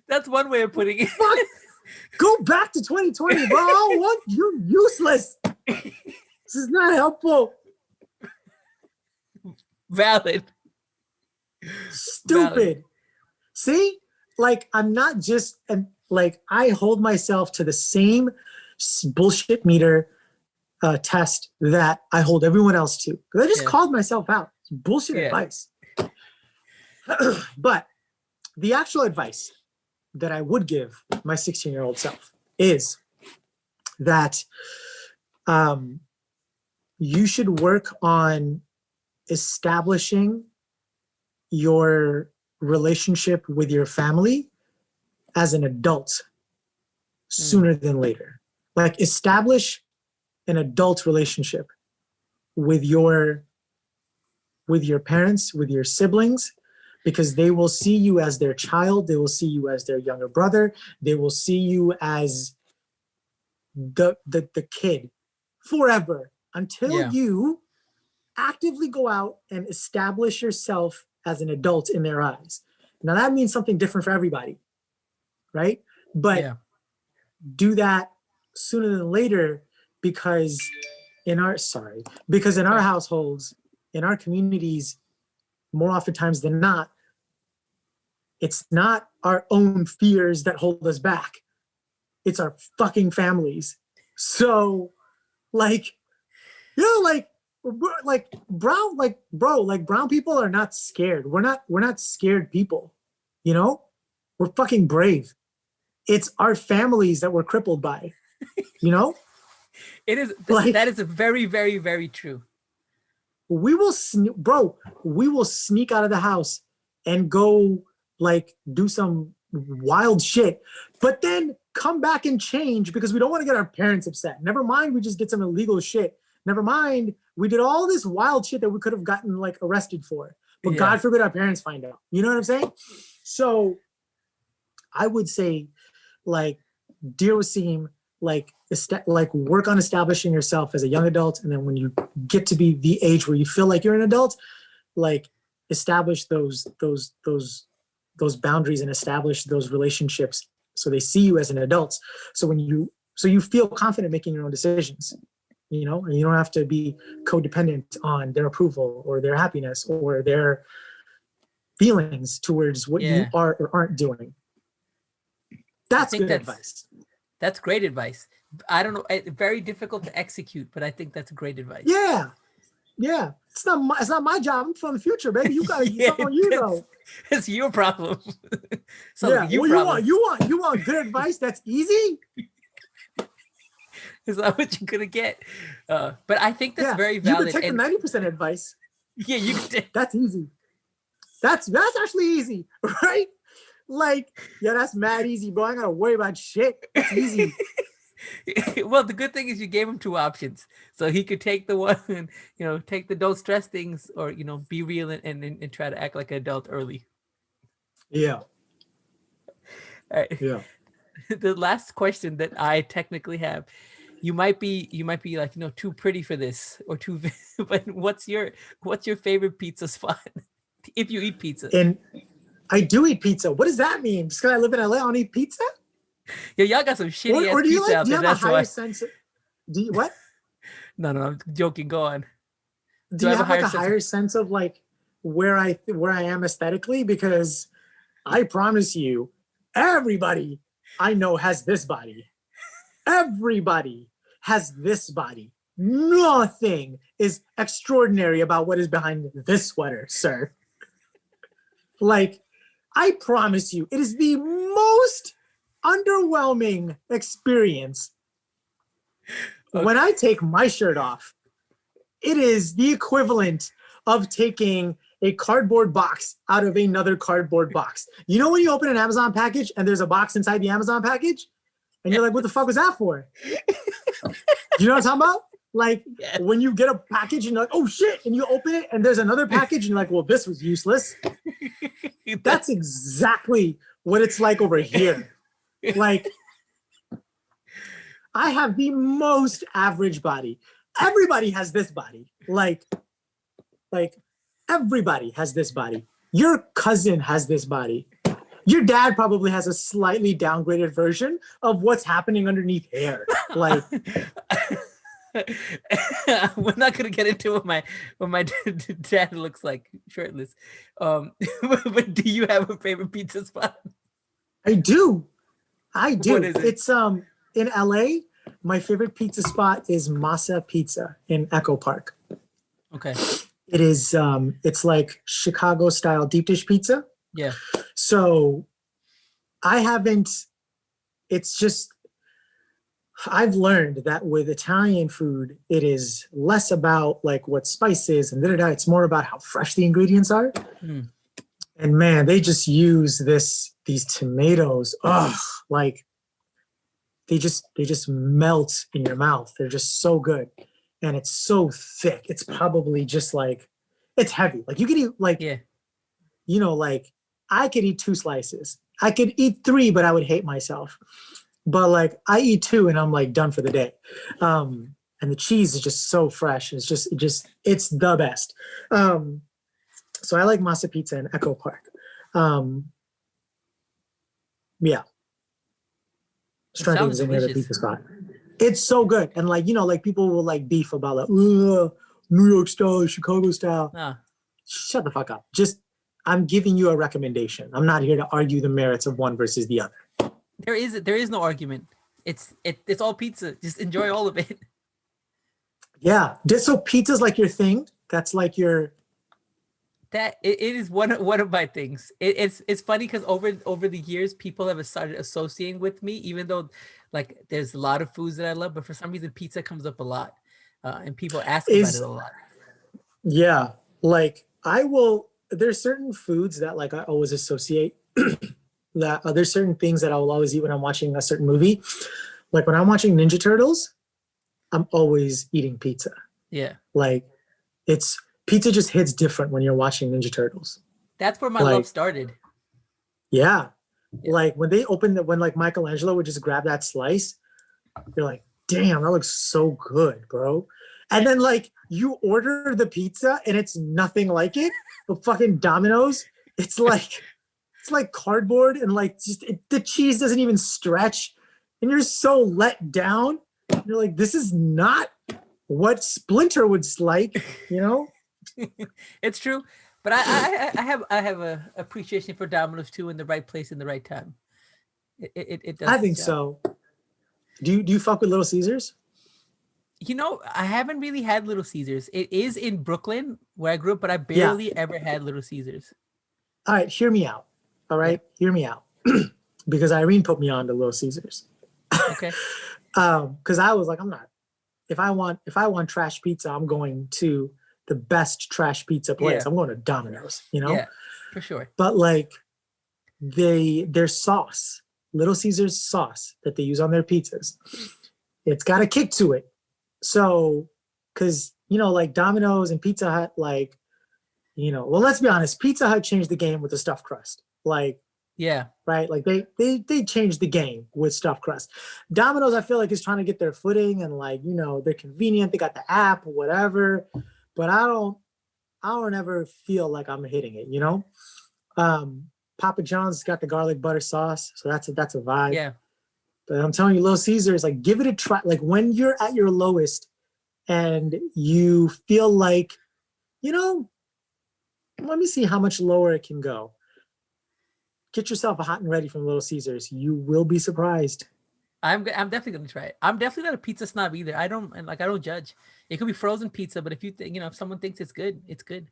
That's one way of putting it. Fuck. Go back to 2020, bro. I don't want you useless. This is not helpful. Valid. Stupid. Valid. See? Like, I'm not just, like, I hold myself to the same bullshit meter test that I hold everyone else to. Because I just called myself out. It's bullshit advice. But the actual advice that I would give my 16-year-old self is that you should work on establishing your relationship with your family as an adult sooner than later. Like, establish an adult relationship with your parents, with your siblings, because they will see you as their child, they will see you as their younger brother, they will see you as the kid forever until you actively go out and establish yourself as an adult in their eyes. Now that means something different for everybody, right? But do that sooner than later, because in our households, in our communities, more oftentimes than not, it's not our own fears that hold us back. It's our fucking families. So, like, brown people are not scared. We're not scared people, you know? We're fucking brave. It's our families that we're crippled by, you know? It is, that is a very, very, very true. We will sneak out of the house and go like do some wild shit, but then come back and change because we don't want to get our parents upset. Never mind, we just did some illegal shit. Never mind, we did all this wild shit that we could have gotten like arrested for, but God forbid our parents find out. You know what I'm saying? So I would say, like, dear Waseem, like work on establishing yourself as a young adult, and then when you get to be the age where you feel like you're an adult, like establish those boundaries and establish those relationships so they see you as an adult. So you feel confident making your own decisions, you know, and you don't have to be codependent on their approval or their happiness or their feelings towards what you are or aren't doing. That's good advice. That's great advice. I don't know, very difficult to execute, but I think that's great advice. Yeah. Yeah, it's not my job. I'm from the future, baby. You gotta Yeah, it's on you though. it's your problem. So Yeah, your what problem. you want good advice that's easy? Is that what you're gonna get? But I think that's Yeah, very you can valid. take the And 90% advice. yeah, you can take. That's easy. That's actually easy, right? Like, yeah, that's mad easy, bro. I ain't gotta worry about shit. That's easy. Well, the good thing is you gave him two options, so he could take the one, take the don't stress things, or be real and try to act like an adult early. Yeah. All right. Yeah. The last question that I technically have, you might be like too pretty for this or too, but what's your favorite pizza spot if you eat pizza? And I do eat pizza. What does that mean? Just because I live in LA, I don't eat pizza? Yeah, y'all got some shitty ass Or do you pizza out do you there. have a That's higher why. sense of, do you what? No, I'm joking. Go on. Do I you have a have like a sense of- higher sense of like where I am aesthetically? Because I promise you, everybody I know has this body. Everybody has this body. Nothing is extraordinary about what is behind this sweater, sir. Like, I promise you, it is the most underwhelming experience. Okay. When I take my shirt off, it is the equivalent of taking a cardboard box out of another cardboard box. You know when you open an Amazon package and there's a box inside the Amazon package? And you're like, what the fuck was that for? You know what I'm talking about? Like Yes. when you get a package and you're like, oh shit, and you open it and there's another package and you're like, well, this was useless. That's exactly what it's like over here. Like, I have the most average body. Everybody has this body. Like everybody has this body. Your cousin has this body. Your dad probably has a slightly downgraded version of what's happening underneath hair. Like, we're not gonna get into what my dad looks like shirtless. But do you have a favorite pizza spot? I do. What is it? It's in LA. My favorite pizza spot is Masa Pizza in Echo Park. Okay. It is it's like Chicago style deep dish pizza. Yeah. So it's just, I've learned that with Italian food, it is less about like what spice is and da-da-da. It's more about how fresh the ingredients are. Mm. And man, they just use these tomatoes. Ugh, like they just melt in your mouth. They're just so good. And it's so thick. It's probably just like, it's heavy. Like you could eat like, Yeah. Like I could eat 2 slices. I could eat 3, but I would hate myself. But like I eat 2 and I'm like done for the day. And the cheese is just so fresh. It's the best. So I like Masa Pizza in Echo Park. Yeah. Trying to think of any other pizza spot. It's so good. And like, like people will like beef about like, New York style, Chicago style. Ah. Shut the fuck up. I'm giving you a recommendation. I'm not here to argue the merits of one versus the other. There is no argument. It's all pizza. Just enjoy all of it. Yeah. So pizza's like your thing? That's like your... That it is one of my things. It's funny because over the years, people have started associating with me, even though like there's a lot of foods that I love, but for some reason pizza comes up a lot. And people ask about it a lot. Yeah. Like there's certain foods that like I always associate that there's certain things that I will always eat when I'm watching a certain movie. Like when I'm watching Ninja Turtles, I'm always eating pizza. Yeah. Like pizza just hits different when you're watching Ninja Turtles. That's where my love started. Yeah. Like when when like Michelangelo would just grab that slice, you're like, damn, that looks so good, bro. And then like you order the pizza and it's nothing like it. But fucking Domino's, it's like cardboard and like the cheese doesn't even stretch. And you're so let down. You're like, this is not what Splinter would like, It's true. But I have a appreciation for Domino's too, in the right place in the right time. It does. I think so. Do you fuck with Little Caesars? I haven't really had Little Caesars. It is in Brooklyn where I grew up, but I barely ever had Little Caesars. All right, hear me out. All right, hear me out. Because Irene put me on to Little Caesars. Okay. Because I was like, I'm not. If I want trash pizza, I'm going to the best trash pizza place. Yeah. I'm going to Domino's. Yeah, for sure. But like, their sauce, Little Caesars sauce that they use on their pizzas, it's got a kick to it. So, because like Domino's and Pizza Hut, like, well, let's be honest, Pizza Hut changed the game with the stuffed crust. Like, yeah, right? Like they changed the game with stuffed crust. Domino's, I feel like, is trying to get their footing, and like, they're convenient. They got the app or whatever, but I don't ever feel like I'm hitting it. Papa John's got the garlic butter sauce, so that's a vibe. Yeah. But I'm telling you, Little Caesars, like, give it a try. Like, when you're at your lowest and you feel like, let me see how much lower it can go. Get yourself a hot and ready from Little Caesars. You will be surprised. I'm definitely gonna try it. I'm definitely not a pizza snob either. I don't judge. It could be frozen pizza, but if if someone thinks it's good, it's good.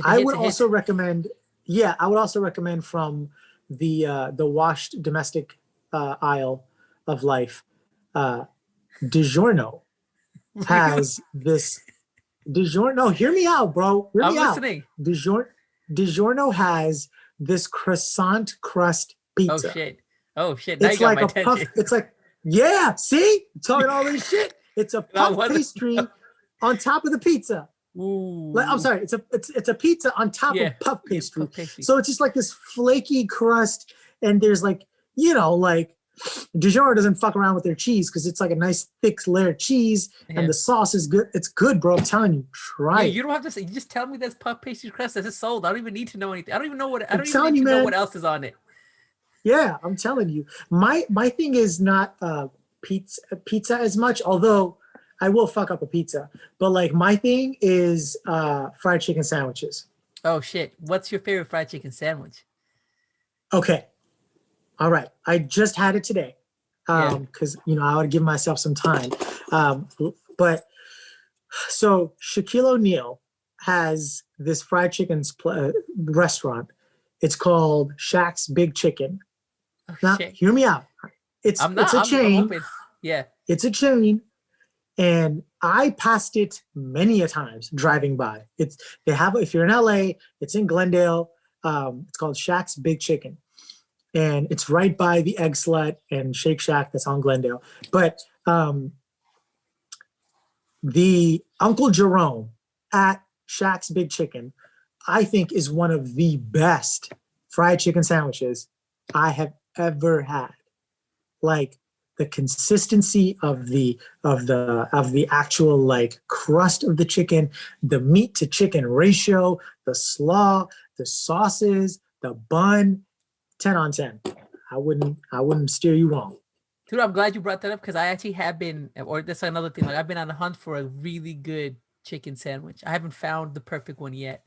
I would also recommend. Yeah, I would also recommend from the washed domestic aisle of life. DiGiorno has this. DiGiorno, hear me out, bro. Hear me out. Listening. DiGiorno has this croissant crust pizza. Oh shit! Now It's you got like my a puff. attention. It's like, yeah. See, I'm talking all this shit. It's a puff pastry on top of the pizza. Ooh. Like, I'm sorry. It's a pizza on top of puff pastry. Puff pastry. So it's just like this flaky crust, and there's like, like DiGiorno doesn't fuck around with their cheese because it's like a nice thick layer of cheese, and the sauce is good. It's good, bro. I'm telling you, try it. You don't have to say. You just tell me that's puff pastry crust. That's sold. I don't even need to know anything. I don't even know what. I don't even need to know what else is on it. Yeah, I'm telling you. My thing is not pizza as much, although I will fuck up a pizza. But like, my thing is fried chicken sandwiches. Oh shit! What's your favorite fried chicken sandwich? Okay. All right. I just had it today. Because I would give myself some time. But so Shaquille O'Neal has this fried chicken restaurant. It's called Shaq's Big Chicken. Oh, now, shit. Hear me out. It's a chain. Yeah. It's a chain. And I passed it many a times driving by. If you're in LA, it's in Glendale. It's called Shaq's Big Chicken. And it's right by the Egg Slut and Shake Shack that's on Glendale. But the Uncle Jerome at Shaq's Big Chicken, I think, is one of the best fried chicken sandwiches I have ever had. Like, the consistency of the actual like crust of the chicken, the meat to chicken ratio, the slaw, the sauces, the bun, 10 on 10. I wouldn't steer you wrong. Dude, I'm glad you brought that up because I actually have been, or that's another thing. Like, I've been on a hunt for a really good chicken sandwich. I haven't found the perfect one yet.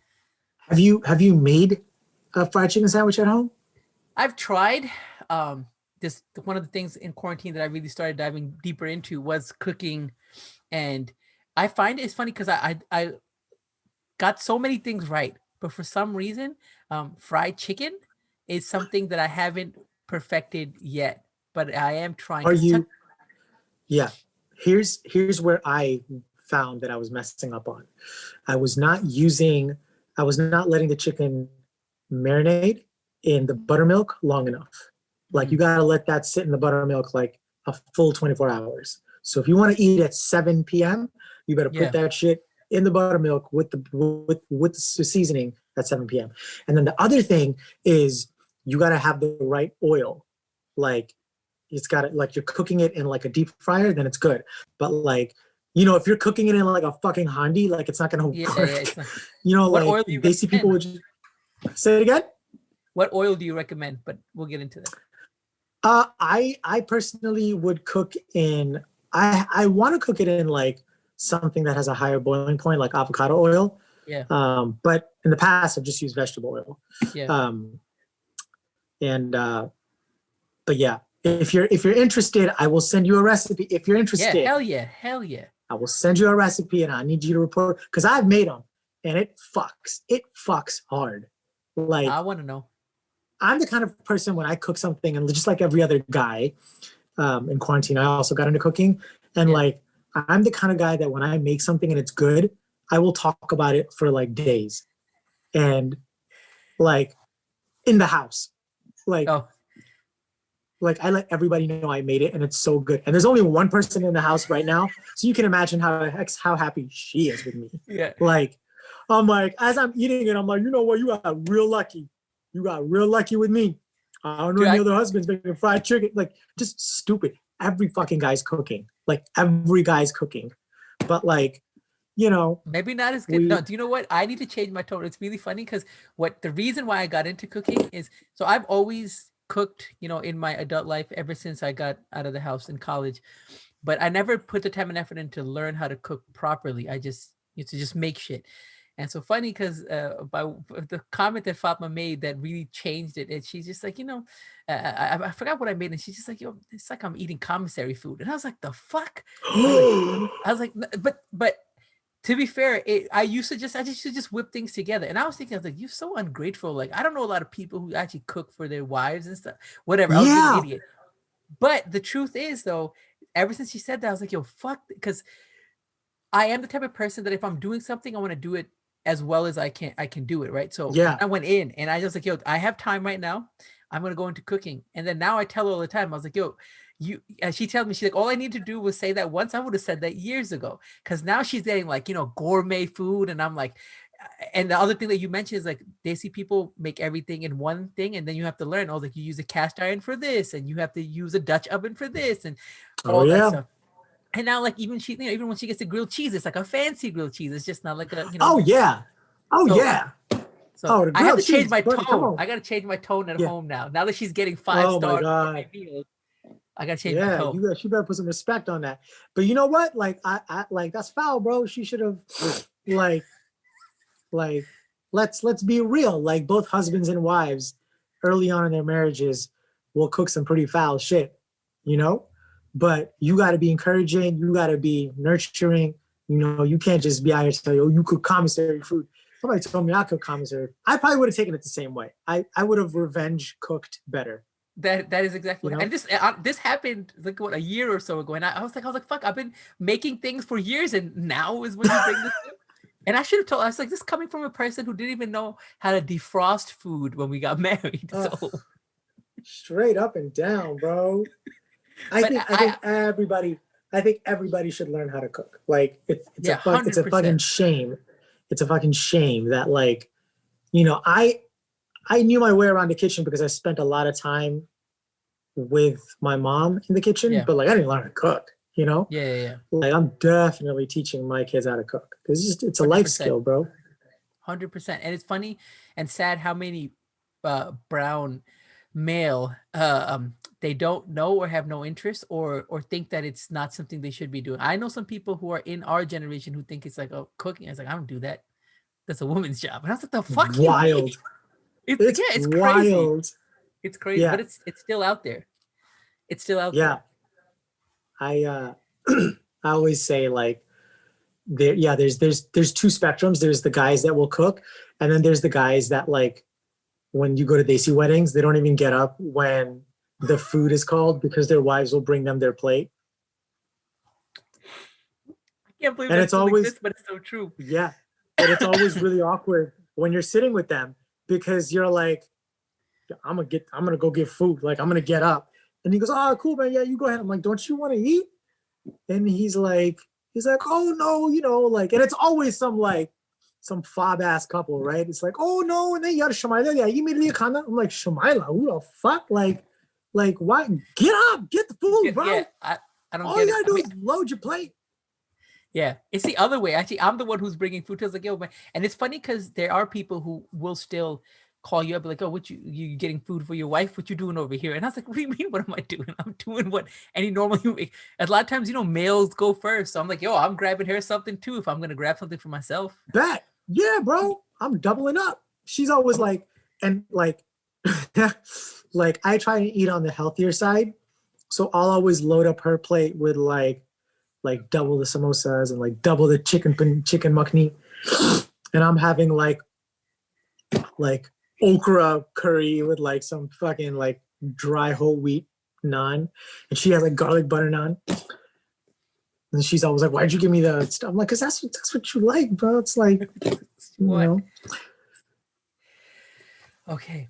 Have you made a fried chicken sandwich at home? I've tried. This one of the things in quarantine that I really started diving deeper into was cooking, and I find it's funny because I got so many things right, but for some reason, fried chicken is something that I haven't perfected yet, but I am trying. Are you? Yeah. Here's where I found that I was messing up on. I was not letting the chicken marinate in the buttermilk long enough. Like, you gotta let that sit in the buttermilk like a full 24 hours. So if you want to eat at 7 p.m., you better put that shit in the buttermilk with the seasoning at 7 p.m. And then the other thing is you gotta have the right oil. Like, it's gotta, like, you're cooking it in like a deep fryer, then it's good. But like, if you're cooking it in like a fucking handi, like, it's not gonna work. It's not. What oil do you recommend? People would just say it again. What oil do you recommend? But we'll get into that. I personally would cook in. I want to cook it in like something that has a higher boiling point, like avocado oil. Yeah. But in the past, I've just used vegetable oil. Yeah. But yeah, if you're interested, I will send you a recipe. If you're interested, hell yeah. I will send you a recipe, and I need you to report, because I've made them, and it fucks hard. Like, I want to know. I'm the kind of person, when I cook something, and just like every other guy in quarantine, I also got into cooking, and like, I'm the kind of guy that when I make something and it's good, I will talk about it for like days, and like in the house, like. Like, I let everybody know I made it and it's so good. And there's only one person in the house right now, so you can imagine how happy she is with me. Yeah. Like, I'm like, as I'm eating it, I'm like, you know what? You got real lucky. You got real lucky with me. I don't know any other husbands making fried chicken. Like, just stupid. Every fucking guy's cooking. Like, every guy's cooking. But like, you know, maybe not as good. No, do you know what? I need to change my tone. It's really funny because the reason why I got into cooking is, so I've always cooked, you know, in my adult life ever since I got out of the house in college, but I never put the time and effort in to learn how to cook properly. I just used to just make shit. And so funny because by the comment that Fatma made that really changed it, and she's just like, you know, I forgot what I made, and she's just like, yo, it's like I'm eating commissary food, and I was like, the fuck. I was like, but to be fair, I used to just whip things together. And I was thinking, I was like, you're so ungrateful. Like, I don't know a lot of people who actually cook for their wives and stuff. Whatever. I was being an idiot. But the truth is, though, ever since she said that, I was like, yo, fuck. Because I am the type of person that if I'm doing something, I want to do it as well as I can do it, right? So I went in and I was like, yo, I have time right now. I'm going to go into cooking. And then now I tell her all the time, I was like, yo, she tells me, she's like, all I need to do was say that once. I would have said that years ago, because now she's getting like, you know, gourmet food, and I'm like, and the other thing that you mentioned is like, they see people make everything in one thing, and then you have to learn, oh, like you use a cast iron for this, and you have to use a Dutch oven for this, and all that stuff. And now, like, even she, you know, even when she gets the grilled cheese, it's like a fancy grilled cheese. It's just not like a, you know. So I have to change my tone. I got to change my tone at home now. Now that she's getting 5 stars meals, I gotta change my tone. She better put some respect on that. But you know what? Like, I like, that's foul, bro. She should have like let's be real. Like, both husbands and wives early on in their marriages will cook some pretty foul shit, you know? But you gotta be encouraging, you gotta be nurturing, you know, you can't just be out here telling, oh, you cook commissary food. Somebody told me I cook commissary. I probably would have taken it the same way. I would have revenge cooked better. That is exactly what, and this happened like a year or so ago, and I was like, fuck, I've been making things for years, and now is when you bring this up. And I should have told. I was like, this coming from a person who didn't even know how to defrost food when we got married. So straight up and down, bro. I think everybody should learn how to cook. Like, it's a fucking shame. It's a fucking shame that, like, you know, I knew my way around the kitchen because I spent a lot of time with my mom in the kitchen, but like, I didn't learn how to cook, you know? Yeah. Like, I'm definitely teaching my kids how to cook. It's a 100%. Life skill, bro. 100%. And it's funny and sad how many brown male, they don't know or have no interest or think that it's not something they should be doing. I know some people who are in our generation who think it's like, oh, cooking. I was like, I don't do that. That's a woman's job. And I was like, the fuck? Wild. It's wild. Crazy. It's crazy, but it's still out there. It's still out there. I always say, like, there's two spectrums. There's the guys that will cook, and then there's the guys that, like, when you go to Desi weddings, they don't even get up when the food is called because their wives will bring them their plate. I can't believe it's always exists, but it's so true. Yeah. And it's always really awkward when you're sitting with them because you're like, I'm gonna go get food. Like, I'm gonna get up. And he goes, oh, cool, man. Yeah, you go ahead. I'm like, don't you want to eat? And he's like, oh no, you know, like, and it's always some fob ass couple, right? It's like, oh no, and then you got Shamaila. Yeah, you made me a kind of. I'm like, Shamaila, who the fuck? Like, what? Get up, get the food, bro. Yeah, I don't. All you gotta do is load your plate. Yeah, it's the other way. Actually, I'm the one who's bringing food. I was like, yo, man. And it's funny because there are people who will still call you up like, oh, what you getting food for your wife? What you doing over here? And I was like, what do you mean? What am I doing? I'm doing what any normal human. A lot of times, you know, males go first. So I'm like, yo, I'm grabbing her something too if I'm gonna grab something for myself. Bet. Yeah, bro. I'm doubling up. She's always like, and like, like, I try to eat on the healthier side. So I'll always load up her plate with like double the samosas and like double the chicken makhni, and I'm having like okra curry with like some fucking like dry whole wheat naan, and she has like garlic butter naan. And she's always like, "Why'd you give me the stuff?" I'm like, "Cause that's what you like, bro." It's like, you know. Okay.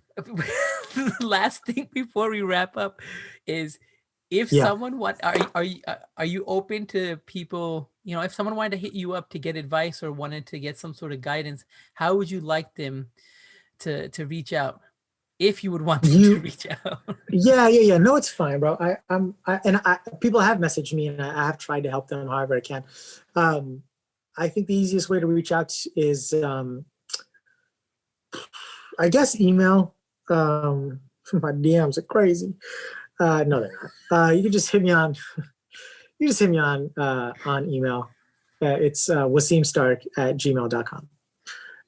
Last thing before we wrap up is, if Yeah. someone are you open to people, you know, if someone wanted to hit you up to get advice or wanted to get some sort of guidance, how would you like them to reach out, if you would want them to reach out? Yeah. No, it's fine, bro. People have messaged me, and I have tried to help them however I can. I think the easiest way to reach out is, I guess, email. My DMs are crazy. No, they're not. You can just hit me on. You just hit me on email. It's waseemstark@gmail.com.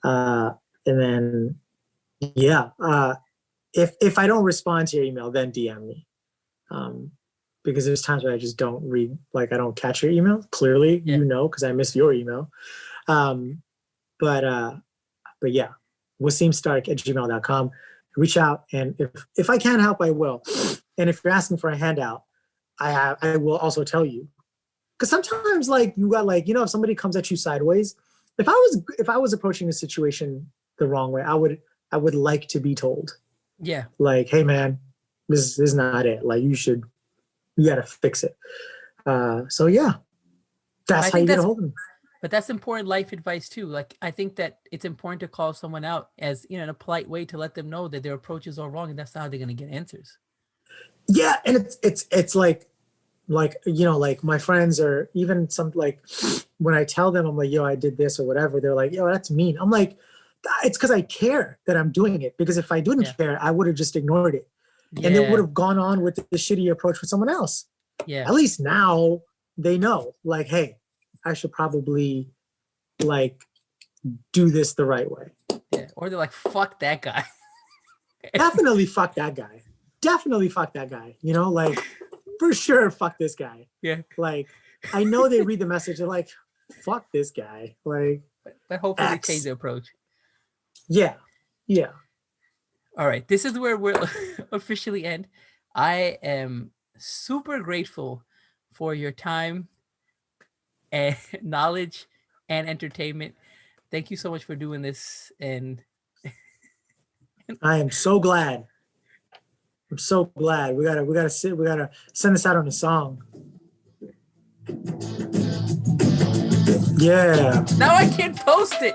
And then, yeah. If I don't respond to your email, then DM me. Because there's times where I just don't read, like I don't catch your email. Clearly, you know, because I missed your email. But yeah, waseemstark@gmail.com. Reach out, and if I can help, I will. And if you're asking for a handout, I will also tell you. Because sometimes, like, you got, like, you know, if somebody comes at you sideways, if I was approaching a situation the wrong way, I would like to be told. Yeah. Like, hey man, this is not it. Like, you gotta fix it. So yeah, that's how you get a hold of me. But that's important life advice too. Like, I think that it's important to call someone out, as, you know, in a polite way, to let them know that their approach is all wrong, and that's not how they're going to get answers. Yeah. And it's like, you know, like my friends, or even some, like, when I tell them, I'm like, yo, I did this or whatever, they're like, yo, that's mean. I'm like, it's because I care that I'm doing it. Because if I didn't care, I would have just ignored it. And they would have gone on with the shitty approach with someone else. Yeah. At least now they know, like, hey, I should probably, like, do this the right way. Yeah. Or they're like, fuck that guy. Definitely fuck that guy. Definitely fuck that guy. You know, like, for sure, fuck this guy. Yeah. Like, I know they read the message, they're like, fuck this guy. Like, but hopefully they change the approach. Yeah. Yeah. All right. This is where we'll officially end. I am super grateful for your time and knowledge and entertainment. Thank you so much for doing this. And I am so glad. I'm so glad. We gotta send this out on a song. Yeah. Now I can't post it.